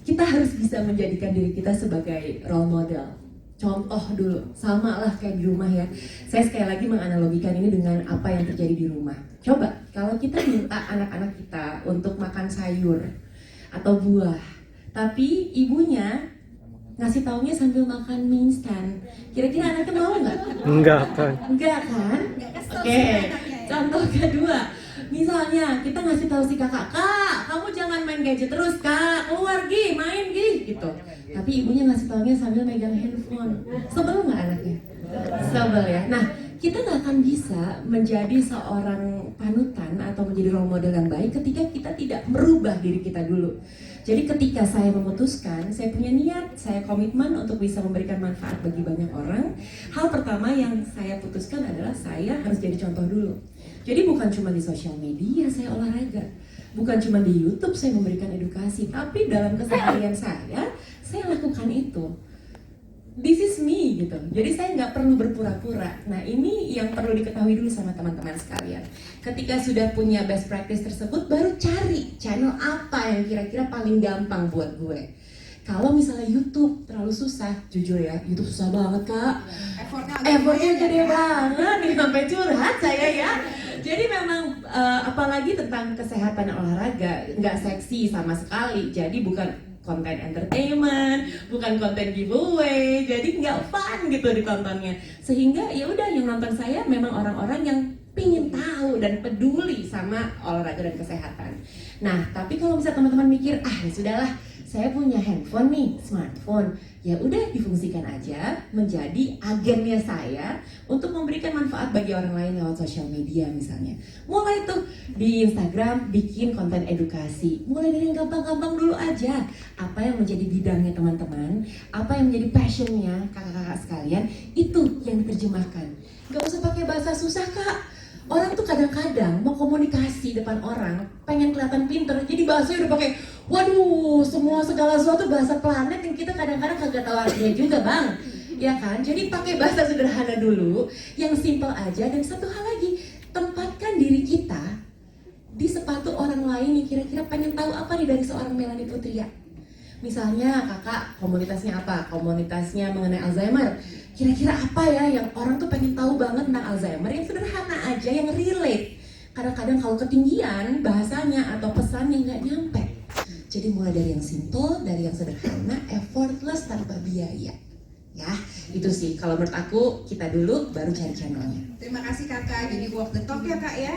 Kita harus bisa menjadikan diri kita sebagai role model. Contoh dulu, sama lah kayak di rumah ya. Saya sekali lagi menganalogikan ini dengan apa yang terjadi di rumah. Coba, kalau kita minta anak-anak kita untuk makan sayur atau buah, tapi ibunya ngasih taunya sambil makan mie instan. Kira-kira anaknya mau nggak? Enggak kan? Enggak kan? Oke. Contoh kedua, misalnya kita ngasih tahu si kakak, kak, kamu jangan main gadget terus, kak, keluar gi, main gi, gitu. Tapi ibunya ngasih taunya sambil megang handphone. Sebel nggak anaknya? Sebel ya. Nah, kita nggak akan bisa menjadi seorang panutan atau menjadi role model yang baik ketika kita tidak merubah diri kita dulu. Jadi ketika saya memutuskan, saya punya niat, saya komitmen untuk bisa memberikan manfaat bagi banyak orang. Hal pertama yang saya putuskan adalah saya harus jadi contoh dulu. Jadi bukan cuma di sosial media saya olahraga, bukan cuma di YouTube saya memberikan edukasi, tapi dalam keseharian saya lakukan itu. This is me gitu. Jadi saya nggak perlu berpura-pura. Nah ini yang perlu diketahui dulu sama teman-teman sekalian. Ketika sudah punya best practice tersebut, baru cari channel apa yang kira-kira paling gampang buat gue. Kalau misalnya YouTube terlalu susah, jujur ya, YouTube susah banget kak. Effortnya gede banget, nih sampai curhat saya ya. Jadi memang apalagi tentang kesehatan dan olahraga, nggak seksi sama sekali. Jadi bukan konten entertainment, bukan konten giveaway, jadi nggak fun gitu ditontonnya. Sehingga ya udah yang nonton saya memang orang-orang yang pingin tahu dan peduli sama olahraga dan kesehatan. Nah, tapi kalau misalnya teman-teman mikir, ya sudahlah, saya punya handphone nih, smartphone, ya udah difungsikan aja menjadi agennya saya untuk memberikan manfaat bagi orang lain lewat sosial media misalnya. Mulai tuh di Instagram bikin konten edukasi, mulai dari yang gampang-gampang dulu aja. Apa yang menjadi bidangnya teman-teman, apa yang menjadi passionnya kakak-kakak sekalian, itu yang diterjemahkan. Gak usah pakai bahasa susah kak. Orang tuh kadang-kadang mau komunikasi depan orang, pengen kelihatan pinter, jadi bahasanya udah pakai, waduh, semua segala sesuatu bahasa planet yang kita kadang-kadang kagak tahu artinya juga bang, ya kan? Jadi pakai bahasa sederhana dulu, yang simple aja. Dan satu hal lagi, tempatkan diri kita di sepatu orang lain yang kira-kira pengen tahu apa nih dari seorang Melanie Putria. Misalnya kakak komunitasnya apa? Komunitasnya mengenai Alzheimer. Kira-kira apa ya yang orang tuh pengen tahu banget tentang Alzheimer, yang sederhana aja, yang relate. Kadang-kadang kalau ketinggian bahasanya atau pesannya nggak nyampe. Jadi mulai dari yang simple, dari yang sederhana, effortless tanpa biaya. Ya, itu sih kalau menurut aku kita dulu baru cari channelnya. Terima kasih kakak, jadi walk the talk ya kak ya.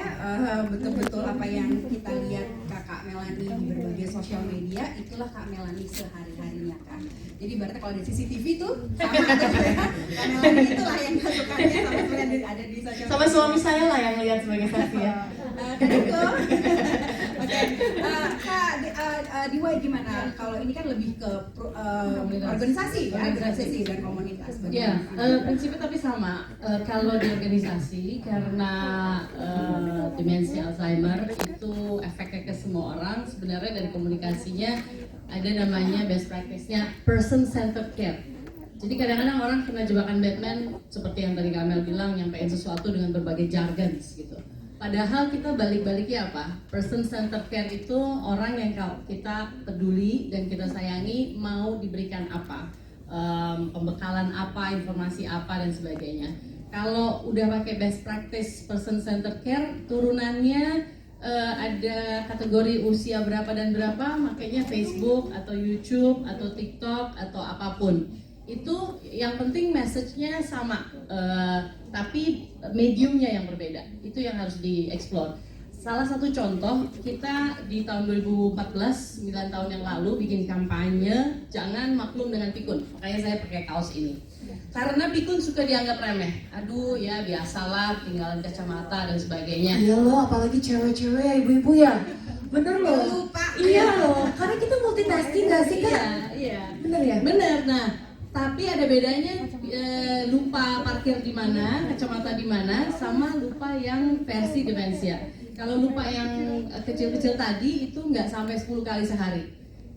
Betul-betul apa yang kita lihat kakak Melanie di berbagai sosial media, itulah kak Melanie sehari-harinya kak. Jadi berarti kalau di CCTV tuh sama tuh ya, kak Melanie itulah yang masukannya sama seperti yang ada di sosial media. Sama suami saya lah yang lihat sebagai saksi ya. Oke, Kak Diwa gimana? Kalau ini kan lebih ke organisasi ya, organisasi dan komunitas. Ya, prinsipnya tapi sama. Kalau di organisasi, karena demensi Alzheimer itu efeknya ke semua orang, sebenarnya dari komunikasinya ada namanya best practice-nya person-centered care. Jadi kadang-kadang orang kena jebakan Batman seperti yang tadi Kamel bilang, nyampein sesuatu dengan berbagai jargons gitu. Padahal kita balik-baliknya apa? Person-centered care itu orang yang kita peduli dan kita sayangi mau diberikan apa, pembekalan apa, informasi apa dan sebagainya. Kalau udah pakai best practice person-centered care, turunannya ada kategori usia berapa dan berapa, makanya Facebook atau YouTube atau TikTok atau apapun. Itu yang penting message-nya sama, tapi mediumnya yang berbeda. Itu yang harus dieksplor. Salah satu contoh, kita di tahun 2014, 9 tahun yang lalu bikin kampanye jangan maklum dengan pikun. Makanya saya pakai kaos ini. Karena pikun suka dianggap remeh. Aduh ya biasalah, tinggalan kacamata dan sebagainya. Iya loh, apalagi cewek-cewek ya, ibu-ibu ya. Bener loh. Lupa. Iya loh, karena kita multitasking gak sih kak? Iya. Bener ya? Bener. Nah, tapi ada bedanya lupa parkir di mana, kacamata di mana, sama lupa yang versi demensia. Kalau lupa yang kecil-kecil tadi itu nggak sampai 10 kali sehari.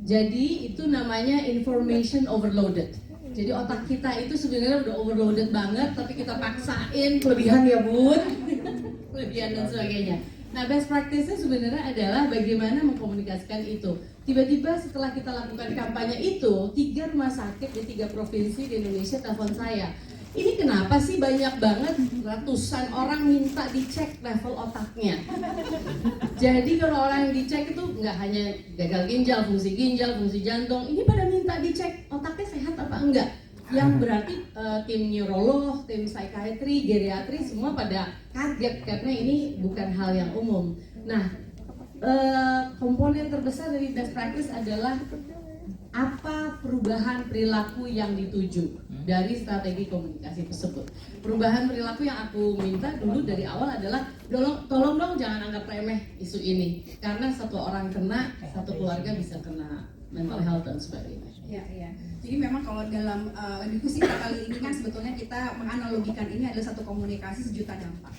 Jadi itu namanya information overloaded. Jadi otak kita itu sebenarnya udah overloaded banget, tapi kita paksain Kelebihan ya bun. kelebihan dan sebagainya. Nah, best practice-nya sebenarnya adalah bagaimana mengkomunikasikan itu. Tiba-tiba setelah kita lakukan kampanye itu, 3 rumah sakit di 3 provinsi di Indonesia telepon saya. Ini kenapa sih banyak banget ratusan orang minta dicek level otaknya? Jadi kalau orang yang dicek itu nggak hanya gagal ginjal, fungsi jantung, ini pada minta dicek dicek otaknya sehat apa enggak. Yang berarti tim neurolog, tim psikiatri, geriatri semua pada kaget karena ini bukan hal yang umum. Nah, komponen terbesar dari best practice adalah apa perubahan perilaku yang dituju dari strategi komunikasi tersebut. Perubahan perilaku yang aku minta dulu dari awal adalah tolong dong jangan anggap remeh isu ini, karena satu orang kena, satu keluarga bisa kena mental health dan sebagainya. Ya. Jadi memang kalau dalam diskusi kita kali ini kan sebetulnya kita menganalogikan ini adalah satu komunikasi sejuta dampak.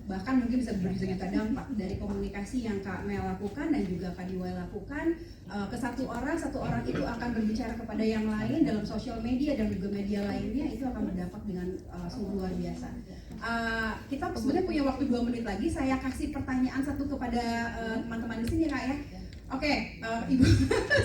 Bahkan mungkin bisa berjuta dampak dari komunikasi yang Kak Mel lakukan dan juga Kak Diwa lakukan ke satu orang itu akan berbicara kepada yang lain dalam sosial media dan juga media lainnya, itu akan berdampak dengan sungguh luar biasa. Kita sebenarnya punya waktu 2 menit lagi. Saya kasih pertanyaan satu kepada teman-teman di sini Kak ya. Oke, Ibu,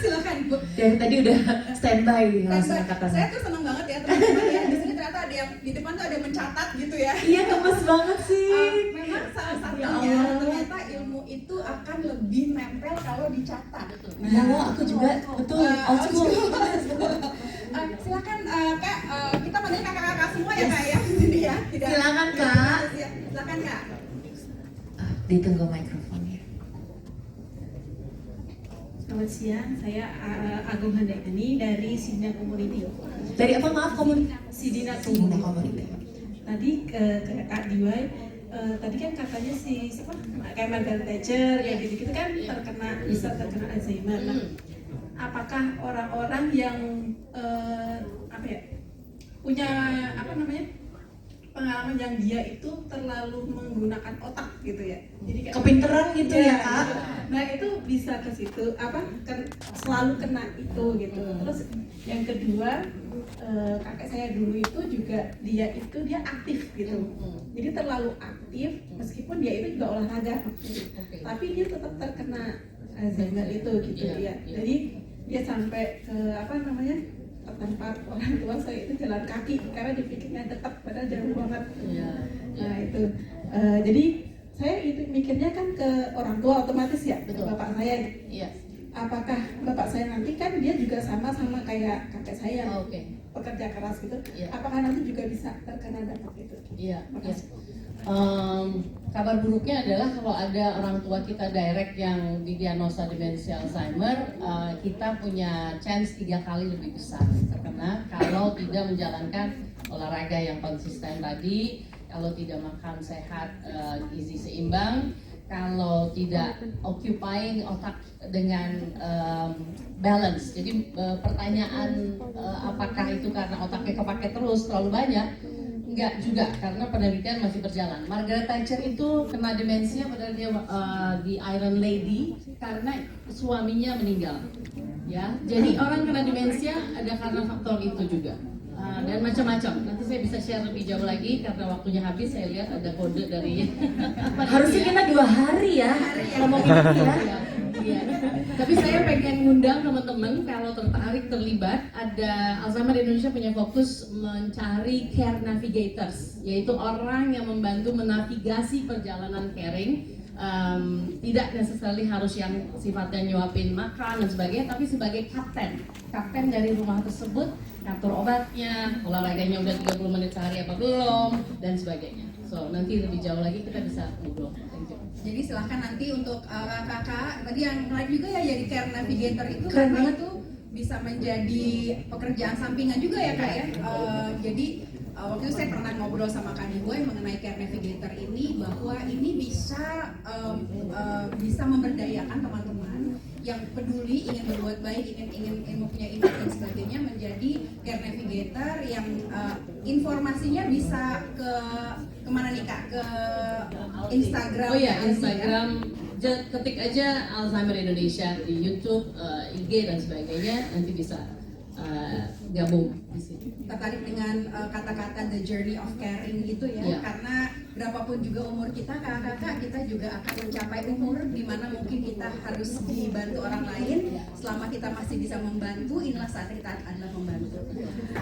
silakan Ibu. Dari tadi udah standby langsung kata. Saya tuh seneng banget ya teman-teman ya. Di sini ternyata ada yang di depan tuh ada yang mencatat gitu ya. Iya, gemes banget sih. Memang salah satunya ternyata ilmu itu akan lebih nempel kalau dicatat. Ya, aku juga betul. Old school. Silakan Kak, kita panggil kakak-kakak semua ya Kak ya di sini ya. Silakan Kak. Silakan Kak. Ditunggu mikrofonnya. Selamat siang, saya Agung Handayani dari Sidina Community. Dari apa maaf komunitas? Sidina Community. Tadi ke Kak Diwai, tadi kan katanya siapa? Kayak Margaret Thatcher, ya gitu-gitu kan bisa terkena Alzheimer. Nah, apakah orang-orang yang punya pengalaman yang dia itu terlalu menggunakan otak gitu ya, jadi kayak kepinteran gitu ya Kak. Nah itu bisa ke situ selalu kena itu gitu. Terus yang kedua, kakek saya dulu itu juga dia aktif gitu, jadi terlalu aktif meskipun dia itu juga olahraga, tapi dia tetap terkena Alzheimer itu gitu ya. Jadi dia sampai ke tanpa orang tua saya itu jalan kaki karena dipikirnya dekat padahal jauh banget. Nah itu jadi saya itu mikirnya kan ke orang tua otomatis ya, betul. Bapak saya. Apakah bapak saya nanti kan dia juga sama kayak kakek saya, pekerja keras gitu. Apakah nanti juga bisa terkena dampak itu? Kabar buruknya adalah kalau ada orang tua kita direct yang didiagnosa demensia Alzheimer, kita punya chance 3 kali lebih besar terkena kalau tidak menjalankan olahraga yang konsisten tadi, kalau tidak makan sehat, gizi seimbang, kalau tidak occupying otak dengan balance. Jadi pertanyaan apakah itu karena otaknya kepake terus terlalu banyak? Enggak juga, karena penelitian masih berjalan. Margaret Thatcher itu kena demensia padahal dia di Iron Lady karena suaminya meninggal. Ya, jadi orang kena demensia ada karena faktor itu juga. Dan macam-macam. Nanti saya bisa share lebih jauh lagi karena waktunya habis. Saya lihat ada kode dari harusnya kita 2 hari ya ngomong ini ya. Iya. Tapi saya pengen ngundang teman-teman kalau tertarik terlibat. Ada Alzheimer Indonesia punya fokus mencari care navigators, yaitu orang yang membantu menavigasi perjalanan caring. Tidak necessarily harus yang sifatnya nyuapin makan dan sebagainya, tapi sebagai kapten dari rumah tersebut, ngatur obatnya, olahraganya udah 30 menit sehari apa belum, dan sebagainya. So nanti lebih jauh lagi kita bisa ngobrol. Jadi silahkan nanti untuk kakak tadi yang menarik juga ya, jadi care navigator itu karena itu bisa menjadi pekerjaan sampingan juga ya Kak ya. Jadi waktu itu saya pernah ngobrol sama Kak Diwa mengenai care navigator ini, bahwa ini bisa memberdayakan teman-teman yang peduli, ingin berbuat baik, ingin mempunyai impact dan sebagainya, menjadi care navigator yang informasinya bisa ke kemana nih Kak? Ke Instagram. Oh ya, Instagram. Ketik aja Alzheimer Indonesia di YouTube, IG dan sebagainya, nanti bisa gabung di sini. Tertarik dengan kata-kata the journey of caring gitu ya, karena berapapun juga umur kita, kakak-kakak, kita juga akan mencapai umur di mana mungkin kita harus dibantu orang lain. Selama kita masih bisa membantu, inilah saat kita adalah membantu.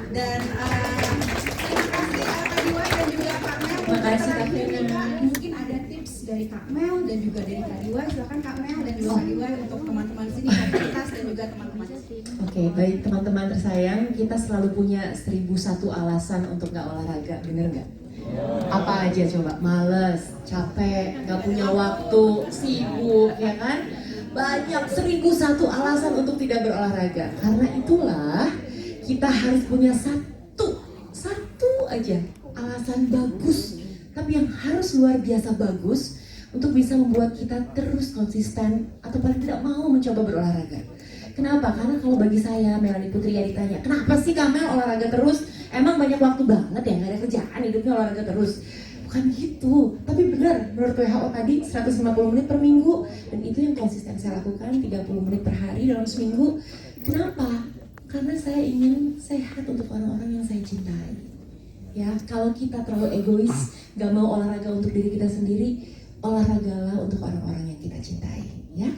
Dan terima kasih Kak Diwa dan juga Kak Mel. Mungkin ada tips dari Kak Mel dan juga dari Kak Diwa. Silakan Kak Mel dan juga Kak Diwa untuk teman-teman sini komunitas dan juga teman-teman. Oke, baik teman-teman tersayang, kita selalu punya 1001 alasan untuk nggak olahraga, bener nggak? Apa aja coba? Males, capek, nggak punya waktu, sibuk, ya kan? Banyak 1001 alasan untuk tidak berolahraga. Karena itulah kita harus punya satu aja alasan bagus, tapi yang harus luar biasa bagus untuk bisa membuat kita terus konsisten atau paling tidak mau mencoba berolahraga. Kenapa? Karena kalau bagi saya, Melanie Putri, ya ditanya, kenapa sih Kamel olahraga terus? Emang banyak waktu banget ya, nggak ada kerjaan, hidupnya olahraga terus? Bukan gitu, tapi benar, menurut WHO tadi 150 menit per minggu, dan itu yang konsisten saya lakukan, 30 menit per hari dalam seminggu. Kenapa? Karena saya ingin sehat untuk orang-orang yang saya cintai. Ya, kalau kita terlalu egois, nggak mau olahraga untuk diri kita sendiri, olahragalah untuk orang-orang yang kita cintai, ya.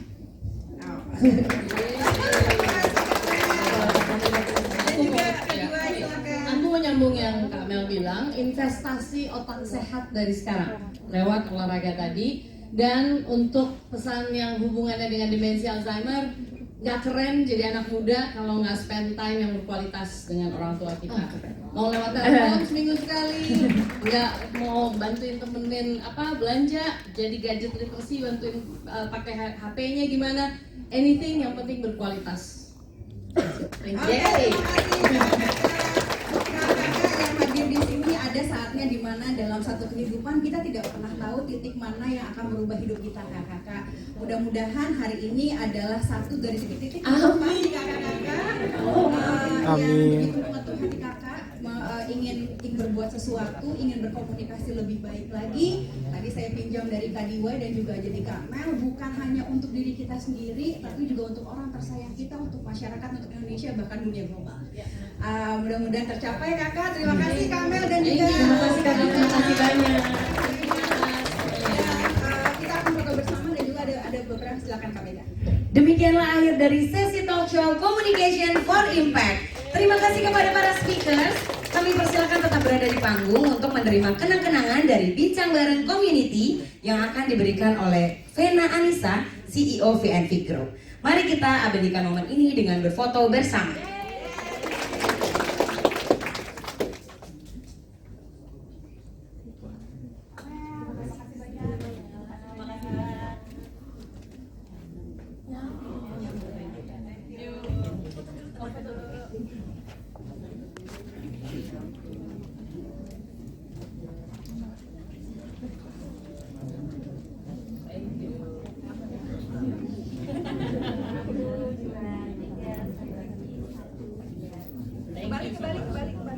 Aku mau nyambung yang Kak Mel bilang, investasi otak sehat dari sekarang lewat olahraga tadi. Dan untuk pesan yang hubungannya dengan demensi Alzheimer, nggak keren jadi anak muda kalau nggak spend time yang berkualitas dengan orang tua kita. Mau lewat telepon seminggu sekali, nggak mau bantuin temenin belanja, jadi gadget literacy, bantuin pakai HP-nya gimana, anything yang penting berkualitas. Terima kasih kakak-kakak yang hadir di sini. Ada saatnya dimana dalam satu kehidupan kita tidak pernah tahu titik mana yang akan merubah hidup kita, kakak-kakak. Mudah-mudahan hari ini adalah satu dari titik-titik motivasi kakak-kakak yang begitu mengetuk hati kakak, ingin berbuat sesuatu, ingin berkomunikasi lebih baik lagi. Tadi saya pinjam dari Kak Diwa dan juga jadi Kak Mel, bukan hanya untuk diri kita sendiri, tapi juga untuk orang tersayang kita, untuk masyarakat, untuk Indonesia, bahkan dunia global. Mudah-mudahan tercapai kakak. Terima kasih Kak Mel dan juga terima kasih kakak, terima kasih banyak. Kita akan foto bersama dan juga ada beberapa, silakan Kak Mega. Demikianlah akhir dari sesi talk show Communication for Impact. Terima kasih kepada para speakers. Kami persilakan tetap berada di panggung untuk menerima kenang-kenangan dari Bincang Bareng Community yang akan diberikan oleh Vena Anissa, CEO VNV Group. Mari kita abadikan momen ini dengan berfoto bersama.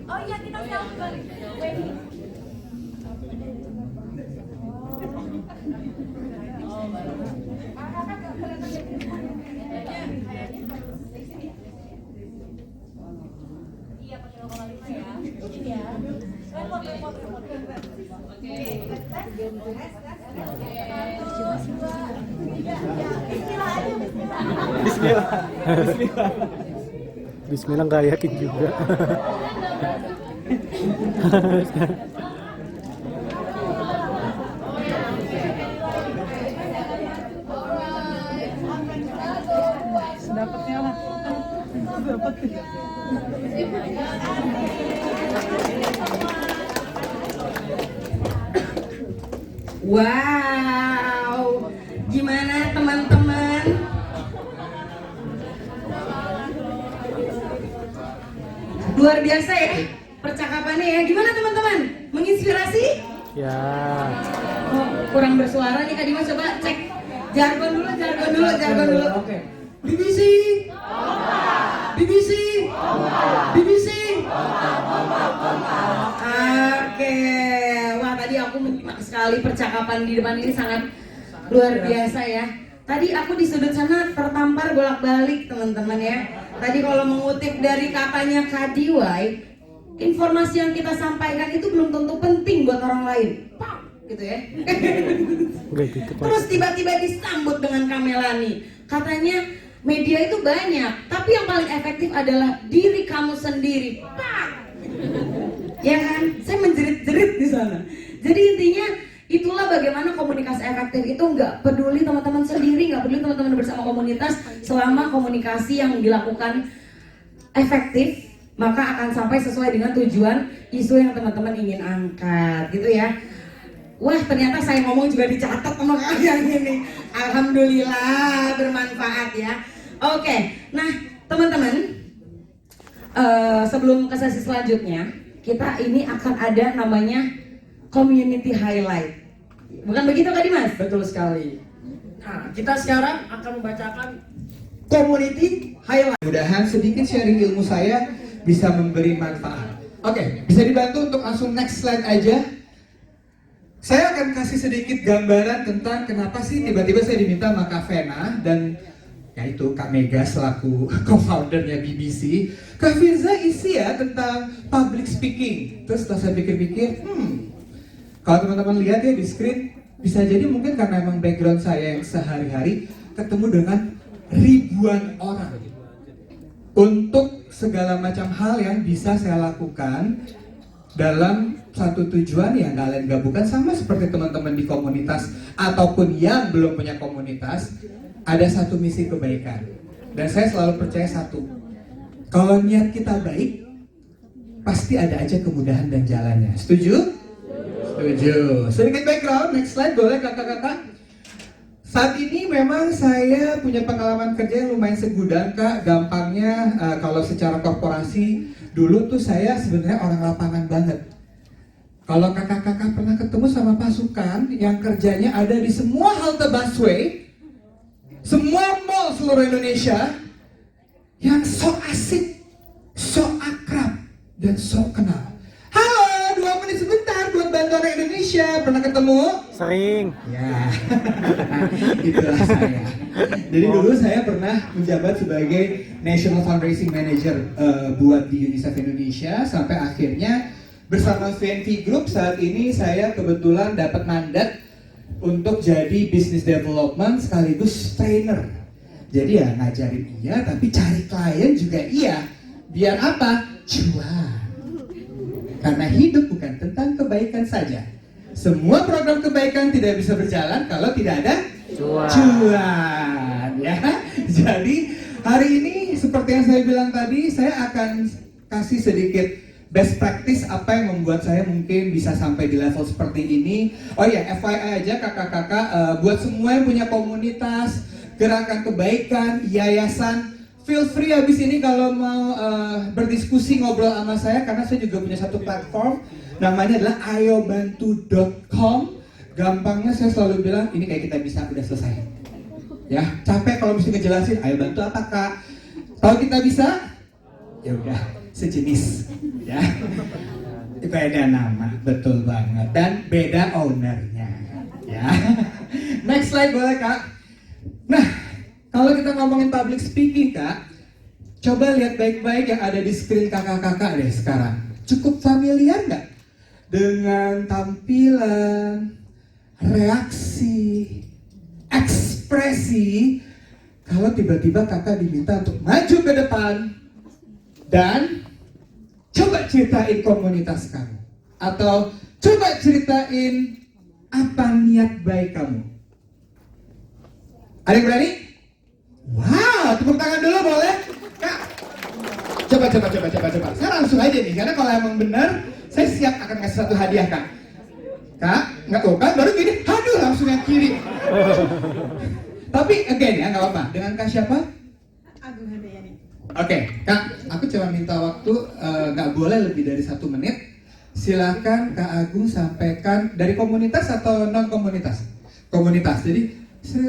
Oh iya, kita selfie balik. Iya, pakai 0,5 ya. Ini ya. Foto. Oke. Bismillah. Bismillah nggak yakin juga. Dapatnya lah. Dapat. Wow, gimana teman-teman? Luar biasa ya percakapannya ya. Gimana teman-teman? Menginspirasi? Ya. Oh, kurang bersuara nih Kak Dimas, coba cek jargon dulu. Oke. BBC. BBC. BBC. Oke. Wah, tadi aku menyimak sekali percakapan di depan ini, sangat luar biasa ya. Tadi aku di sudut sana tertampar bolak-balik teman-teman ya. Tadi kalau mengutip dari katanya Kak Diwai, informasi yang kita sampaikan itu belum tentu penting buat orang lain. Pak, gitu ya. Terus tiba-tiba disambut dengan Kak Melanie. Katanya media itu banyak, tapi yang paling efektif adalah diri kamu sendiri. Pak. Ya kan? Saya menjerit-jerit di sana. Jadi intinya Itulah bagaimana komunikasi efektif itu nggak peduli teman-teman sendiri, nggak peduli teman-teman bersama komunitas, selama komunikasi yang dilakukan efektif, maka akan sampai sesuai dengan tujuan isu yang teman-teman ingin angkat, gitu ya. Wah, ternyata saya ngomong juga dicatat sama kalian ini. Alhamdulillah bermanfaat ya. Oke, nah teman-teman, sebelum ke sesi selanjutnya, kita ini akan ada namanya community highlight. Bukan begitu Kak Dimas? Betul sekali. Nah, kita sekarang akan membacakan community highlight. Mudah-mudahan sedikit sharing ilmu saya bisa memberi manfaat. Oke, bisa dibantu untuk langsung next slide aja. Saya akan kasih sedikit gambaran tentang kenapa sih tiba-tiba saya diminta sama Kak Vena dan yaitu Kak Mega selaku co-foundernya BBC. Kak Firza isi ya tentang public speaking. Terus setelah saya pikir-pikir, kalau teman-teman lihat ya di screen, bisa jadi mungkin karena emang background saya yang sehari-hari ketemu dengan ribuan orang untuk segala macam hal yang bisa saya lakukan dalam satu tujuan yang kalian gabungkan sama seperti teman-teman di komunitas ataupun yang belum punya komunitas, ada satu misi kebaikan. Dan saya selalu percaya satu, kalau niat kita baik, pasti ada aja kemudahan dan jalannya. Setuju? Setuju. Sedikit background, next slide boleh kakak-kakak. Saat ini memang saya punya pengalaman kerja yang lumayan segudang Kak. Gampangnya kalau secara korporasi, dulu tuh saya sebenarnya orang lapangan banget. Kalau kakak-kakak pernah ketemu sama pasukan yang kerjanya ada di semua halte busway, semua mall seluruh Indonesia, yang sok asik, sok akrab, dan sok kenal. Halo, 2 menit sebentar buat bantu orang Indonesia. Pernah ketemu? Sering. Ya, itulah saya. Jadi dulu saya pernah menjabat sebagai National Fundraising Manager buat di UNICEF Indonesia, sampai akhirnya bersama VNV Group saat ini saya kebetulan dapat mandat untuk jadi business development sekaligus trainer. Jadi ya ngajarin iya, tapi cari klien juga iya. Biar apa? Cuan. Karena hidup bukan tentang kebaikan saja. Semua program kebaikan tidak bisa berjalan kalau tidak ada cuan. Ya. Jadi hari ini seperti yang saya bilang tadi, saya akan kasih sedikit best practice apa yang membuat saya mungkin bisa sampai di level seperti ini. Oh ya, FYI aja kakak-kakak, buat semua yang punya komunitas, gerakan kebaikan, yayasan, feel free habis ini kalau mau berdiskusi ngobrol sama saya, karena saya juga punya satu platform namanya adalah ayobantu.com. Gampangnya saya selalu bilang ini kayak kita bisa udah selesai. Ya, capek kalau mesti ngejelasin ayo bantu apa Kak. Kalau kita bisa, ya udah sejenis ya. Beda nama, betul banget, dan beda ownernya ya. Next slide boleh Kak. Nah, kalau kita ngomongin public speaking Kak, coba lihat baik-baik yang ada di screen kakak-kakak deh sekarang. Cukup familiar nggak dengan tampilan, reaksi, ekspresi kalau tiba-tiba kakak diminta untuk maju ke depan dan coba ceritain komunitas kamu, atau coba ceritain apa niat baik kamu. Ada yang berani? Wow, tepuk tangan dulu boleh? Kak, coba. Saya langsung aja nih, karena kalau emang benar, saya siap akan kasih satu hadiah Kak. Kak, nggak tahu kan? Baru gini, aduh langsung yang kiri. Tapi again ya, nggak apa-apa. Dengan Kak siapa? Agung Handayani. Oke, Kak, aku cuma minta waktu nggak boleh lebih dari 1 menit. Silakan Kak Agung sampaikan dari komunitas atau non komunitas? Komunitas. Jadi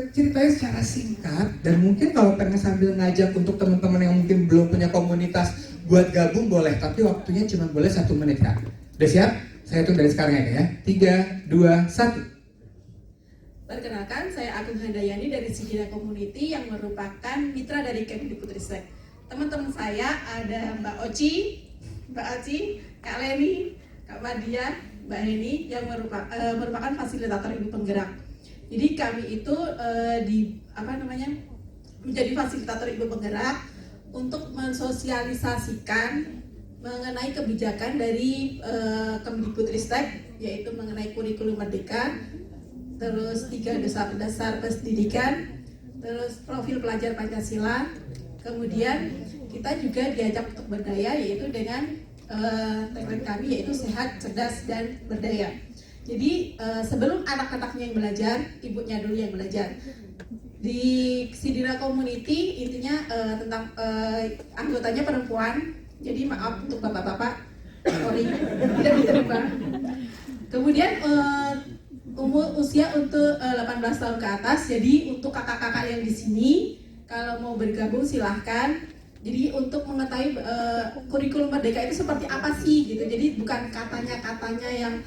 ceritanya secara singkat, dan mungkin kalau pengen sambil ngajak untuk teman-teman yang mungkin belum punya komunitas buat gabung boleh, tapi waktunya cuma boleh 1 menit Kak. Udah siap? Saya hitung dari sekarang ya 3, 2, 1. Perkenalkan, saya Agung Handayani dari Sigina Community yang merupakan mitra dari Kemdikbudristek. Teman-teman saya ada Mbak Oci, Kak Leni, Kak Madia, Mbak Heni yang merupakan fasilitator ibu penggerak. Jadi kami itu menjadi fasilitator ibu penggerak untuk mensosialisasikan mengenai kebijakan dari Kemdikbudristek, yaitu mengenai kurikulum merdeka, terus 3 dasar pendidikan, terus profil pelajar Pancasila. Kemudian kita juga diajak untuk berdaya, yaitu dengan tagline kami yaitu sehat, cerdas, dan berdaya. Jadi sebelum anak-anaknya yang belajar, ibunya dulu yang belajar. Di Sidira Community intinya tentang anggotanya perempuan. Jadi maaf untuk bapak-bapak, sorry tidak diterima. Kemudian usia untuk 18 tahun ke atas. Jadi untuk kakak-kakak yang di sini, kalau mau bergabung silahkan. Jadi untuk mengetahui kurikulum merdeka itu seperti apa sih gitu. Jadi bukan katanya yang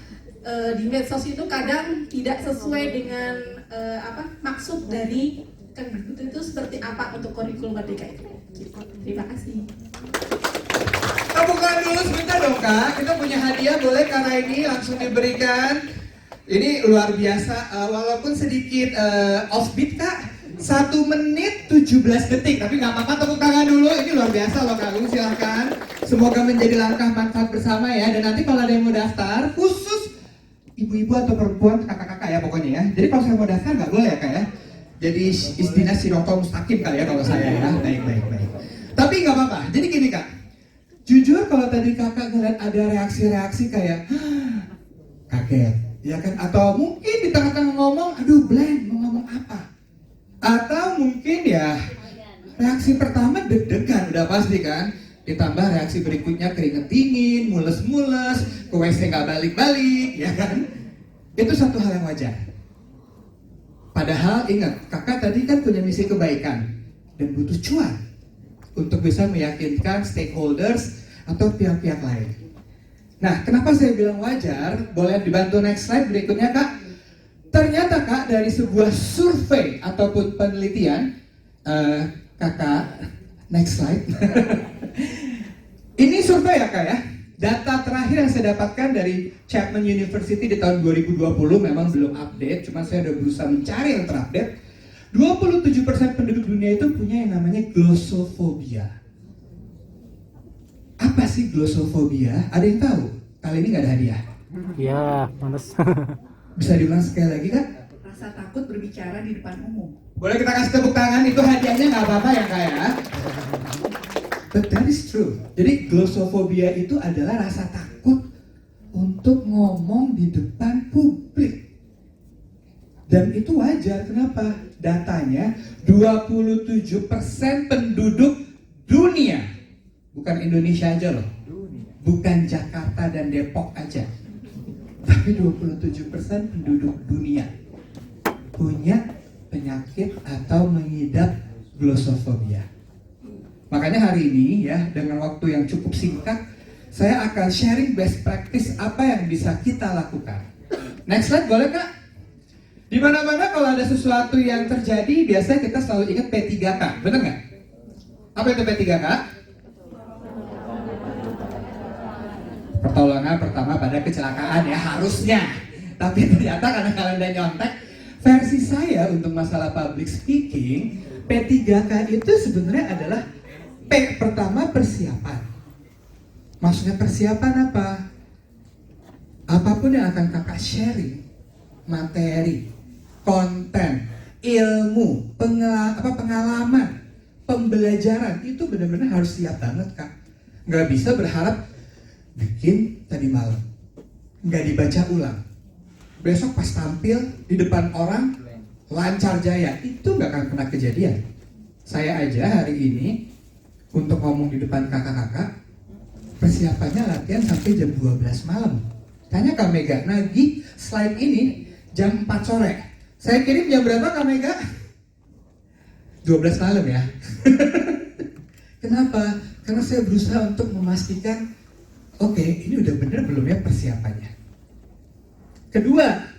di medsos itu kadang tidak sesuai dengan maksud dari Kemdikbud itu seperti apa untuk kurikulum merdeka itu. Terima kasih. Tepukan dulu sebentar dong Kak. Kita punya hadiah, boleh karena ini langsung diberikan. Ini luar biasa, walaupun sedikit offbeat Kak. 1 menit 17 detik, tapi nggak apa-apa, tepuk tangan dulu. Ini luar biasa loh Kak Agung, silahkan. Semoga menjadi langkah manfaat bersama ya. Dan nanti kalau ada yang mau daftar, khusus ibu-ibu atau perempuan, kakak-kakak ya pokoknya ya. Jadi kalau saya mau daftar nggak boleh ya Kak ya. Jadi istilah sirotol mustaqim kali ya kalau saya ya. Baik. Tapi nggak apa-apa, jadi gini Kak. Jujur kalau tadi kakak ngeliat ada reaksi-reaksi kayak kaget, ya kan? Atau mungkin di tengah-tengah ngomong, aduh blank, mau ngomong apa? Atau mungkin ya reaksi pertama deg-degan udah pasti kan, ditambah reaksi berikutnya keringet dingin, mules-mules, ke WC nggak balik-balik, ya kan? Itu satu hal yang wajar. Padahal ingat, kakak tadi kan punya misi kebaikan dan butuh cuan untuk bisa meyakinkan stakeholders atau pihak-pihak lain. Nah, kenapa saya bilang wajar? Boleh dibantu next slide berikutnya Kak. Ternyata Kak, dari sebuah survei ataupun penelitian, Kakak, next slide. Ini survei ya Kak ya. Data terakhir yang saya dapatkan dari Chapman University di tahun 2020, memang belum update, cuma saya udah berusaha mencari yang terupdate. 27% penduduk dunia itu punya yang namanya glossophobia. Apa sih glossophobia? Ada yang tahu? Kali ini nggak ada hadiah. Ya, manas. Bisa diulang sekali lagi Kak? Rasa takut berbicara di depan umum. Boleh kita kasih tepuk tangan, itu hadiahnya nggak apa-apa ya Kak ya? But that is true. Jadi glossophobia itu adalah rasa takut untuk ngomong di depan publik. Dan itu wajar, kenapa? Datanya 27% penduduk dunia. Bukan Indonesia aja loh. Bukan Jakarta dan Depok aja. Tapi 27% penduduk dunia punya penyakit atau mengidap glossophobia. Makanya hari ini ya, dengan waktu yang cukup singkat, saya akan sharing best practice apa yang bisa kita lakukan. Next slide boleh Kak? Di mana-mana kalau ada sesuatu yang terjadi, biasanya kita selalu ingat P3K, bener nggak? Apa itu P3K? Pertolongan pertama pada kecelakaan ya, harusnya. Tapi ternyata karena kalian udah nyontek, versi saya untuk masalah public speaking, P3K itu sebenarnya adalah P pertama persiapan. Maksudnya persiapan apa? Apapun yang akan kakak sharing, materi, konten, ilmu, pengalaman, pembelajaran, itu benar-benar harus siap banget Kak. Nggak bisa berharap bikin tadi malam, nggak dibaca ulang, besok pas tampil di depan orang lancar jaya, itu nggak akan pernah kejadian. Saya aja hari ini untuk ngomong di depan kakak-kakak, persiapannya latihan sampai jam 12 malam. Tanya Kak Mega, nagih slide ini jam 4 sore. Saya kirim jam berapa Kak Mega? 12 malam ya. Kenapa? Karena saya berusaha untuk memastikan, oke, ini udah bener belum ya persiapannya. Kedua,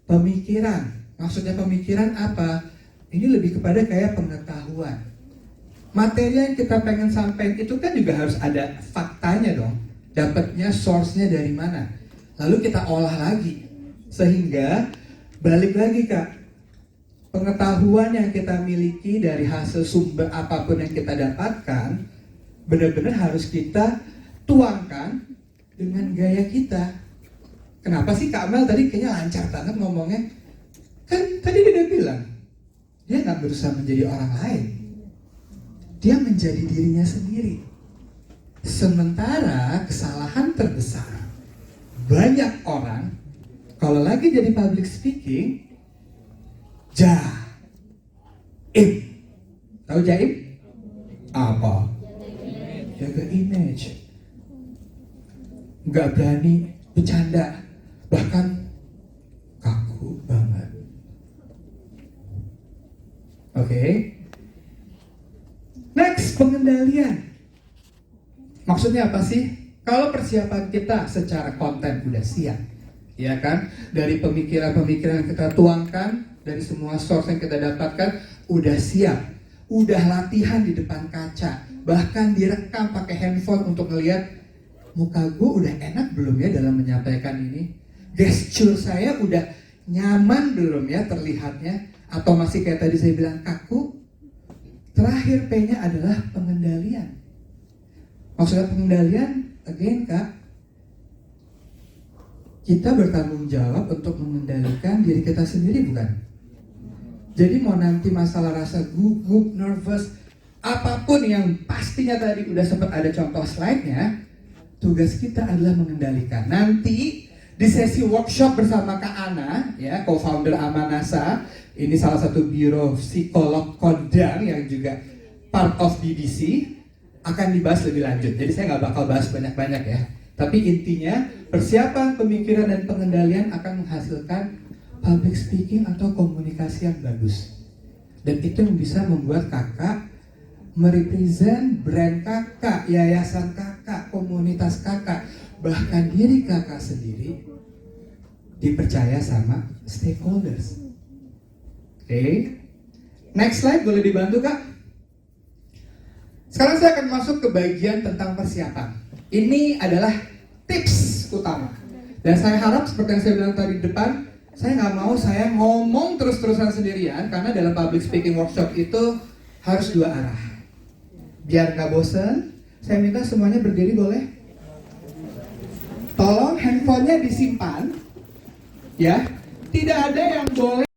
pemikiran. Maksudnya pemikiran apa? Ini lebih kepada kayak pengetahuan. Materi yang kita pengen sampaikan itu kan juga harus ada faktanya dong. Dapatnya source-nya dari mana. Lalu kita olah lagi. Sehingga balik lagi Kak, pengetahuan yang kita miliki dari hasil sumber apapun yang kita dapatkan, benar-benar harus kita tuangkan dengan gaya kita. Kenapa sih Kak Mel tadi kayaknya lancar banget ngomongnya? Kan tadi dia udah bilang, dia nggak berusaha menjadi orang lain. Dia menjadi dirinya sendiri. Sementara kesalahan terbesar banyak orang kalau lagi jadi public speaking, jaim. Tahu jaim? Apa? Jaga image. Nggak berani bercanda, bahkan kaku banget. Oke. Next, pengendalian. Maksudnya apa sih? Kalau persiapan kita secara konten udah siap, ya kan? Dari pemikiran-pemikiran yang kita tuangkan, dari semua source yang kita dapatkan, udah siap. Udah latihan di depan kaca, bahkan direkam pakai handphone untuk ngelihat muka gue udah enak belum ya dalam menyampaikan ini? Gesture saya udah nyaman belum ya terlihatnya? Atau masih kayak tadi saya bilang kaku? Terakhir P-nya adalah pengendalian. Maksudnya pengendalian, again Kak, kita bertanggung jawab untuk mengendalikan diri kita sendiri, bukan? Jadi mau nanti masalah rasa gugup, nervous, apapun yang pastinya tadi udah sempat ada contoh slide-nya, tugas kita adalah mengendalikan. Nanti di sesi workshop bersama Kak Ana, ya, co-founder Amanasa, ini salah satu biro psikolog kondang yang juga part of BBC, akan dibahas lebih lanjut. Jadi saya nggak bakal bahas banyak-banyak ya. Tapi intinya persiapan, pemikiran, dan pengendalian akan menghasilkan public speaking atau komunikasi yang bagus. Dan itu yang bisa membuat kakak merepresent brand kakak, yayasan kakak, komunitas kakak, bahkan diri kakak sendiri dipercaya sama stakeholders. Oke. Next slide, boleh dibantu Kak? Sekarang saya akan masuk ke bagian tentang persiapan. Ini adalah tips utama. Dan saya harap seperti yang saya bilang tadi di depan, saya nggak mau saya ngomong terus-terusan sendirian, karena dalam public speaking workshop itu harus dua arah. Biar nggak bosen, saya minta semuanya berdiri boleh? Tolong handphonenya disimpan, ya. Tidak ada yang boleh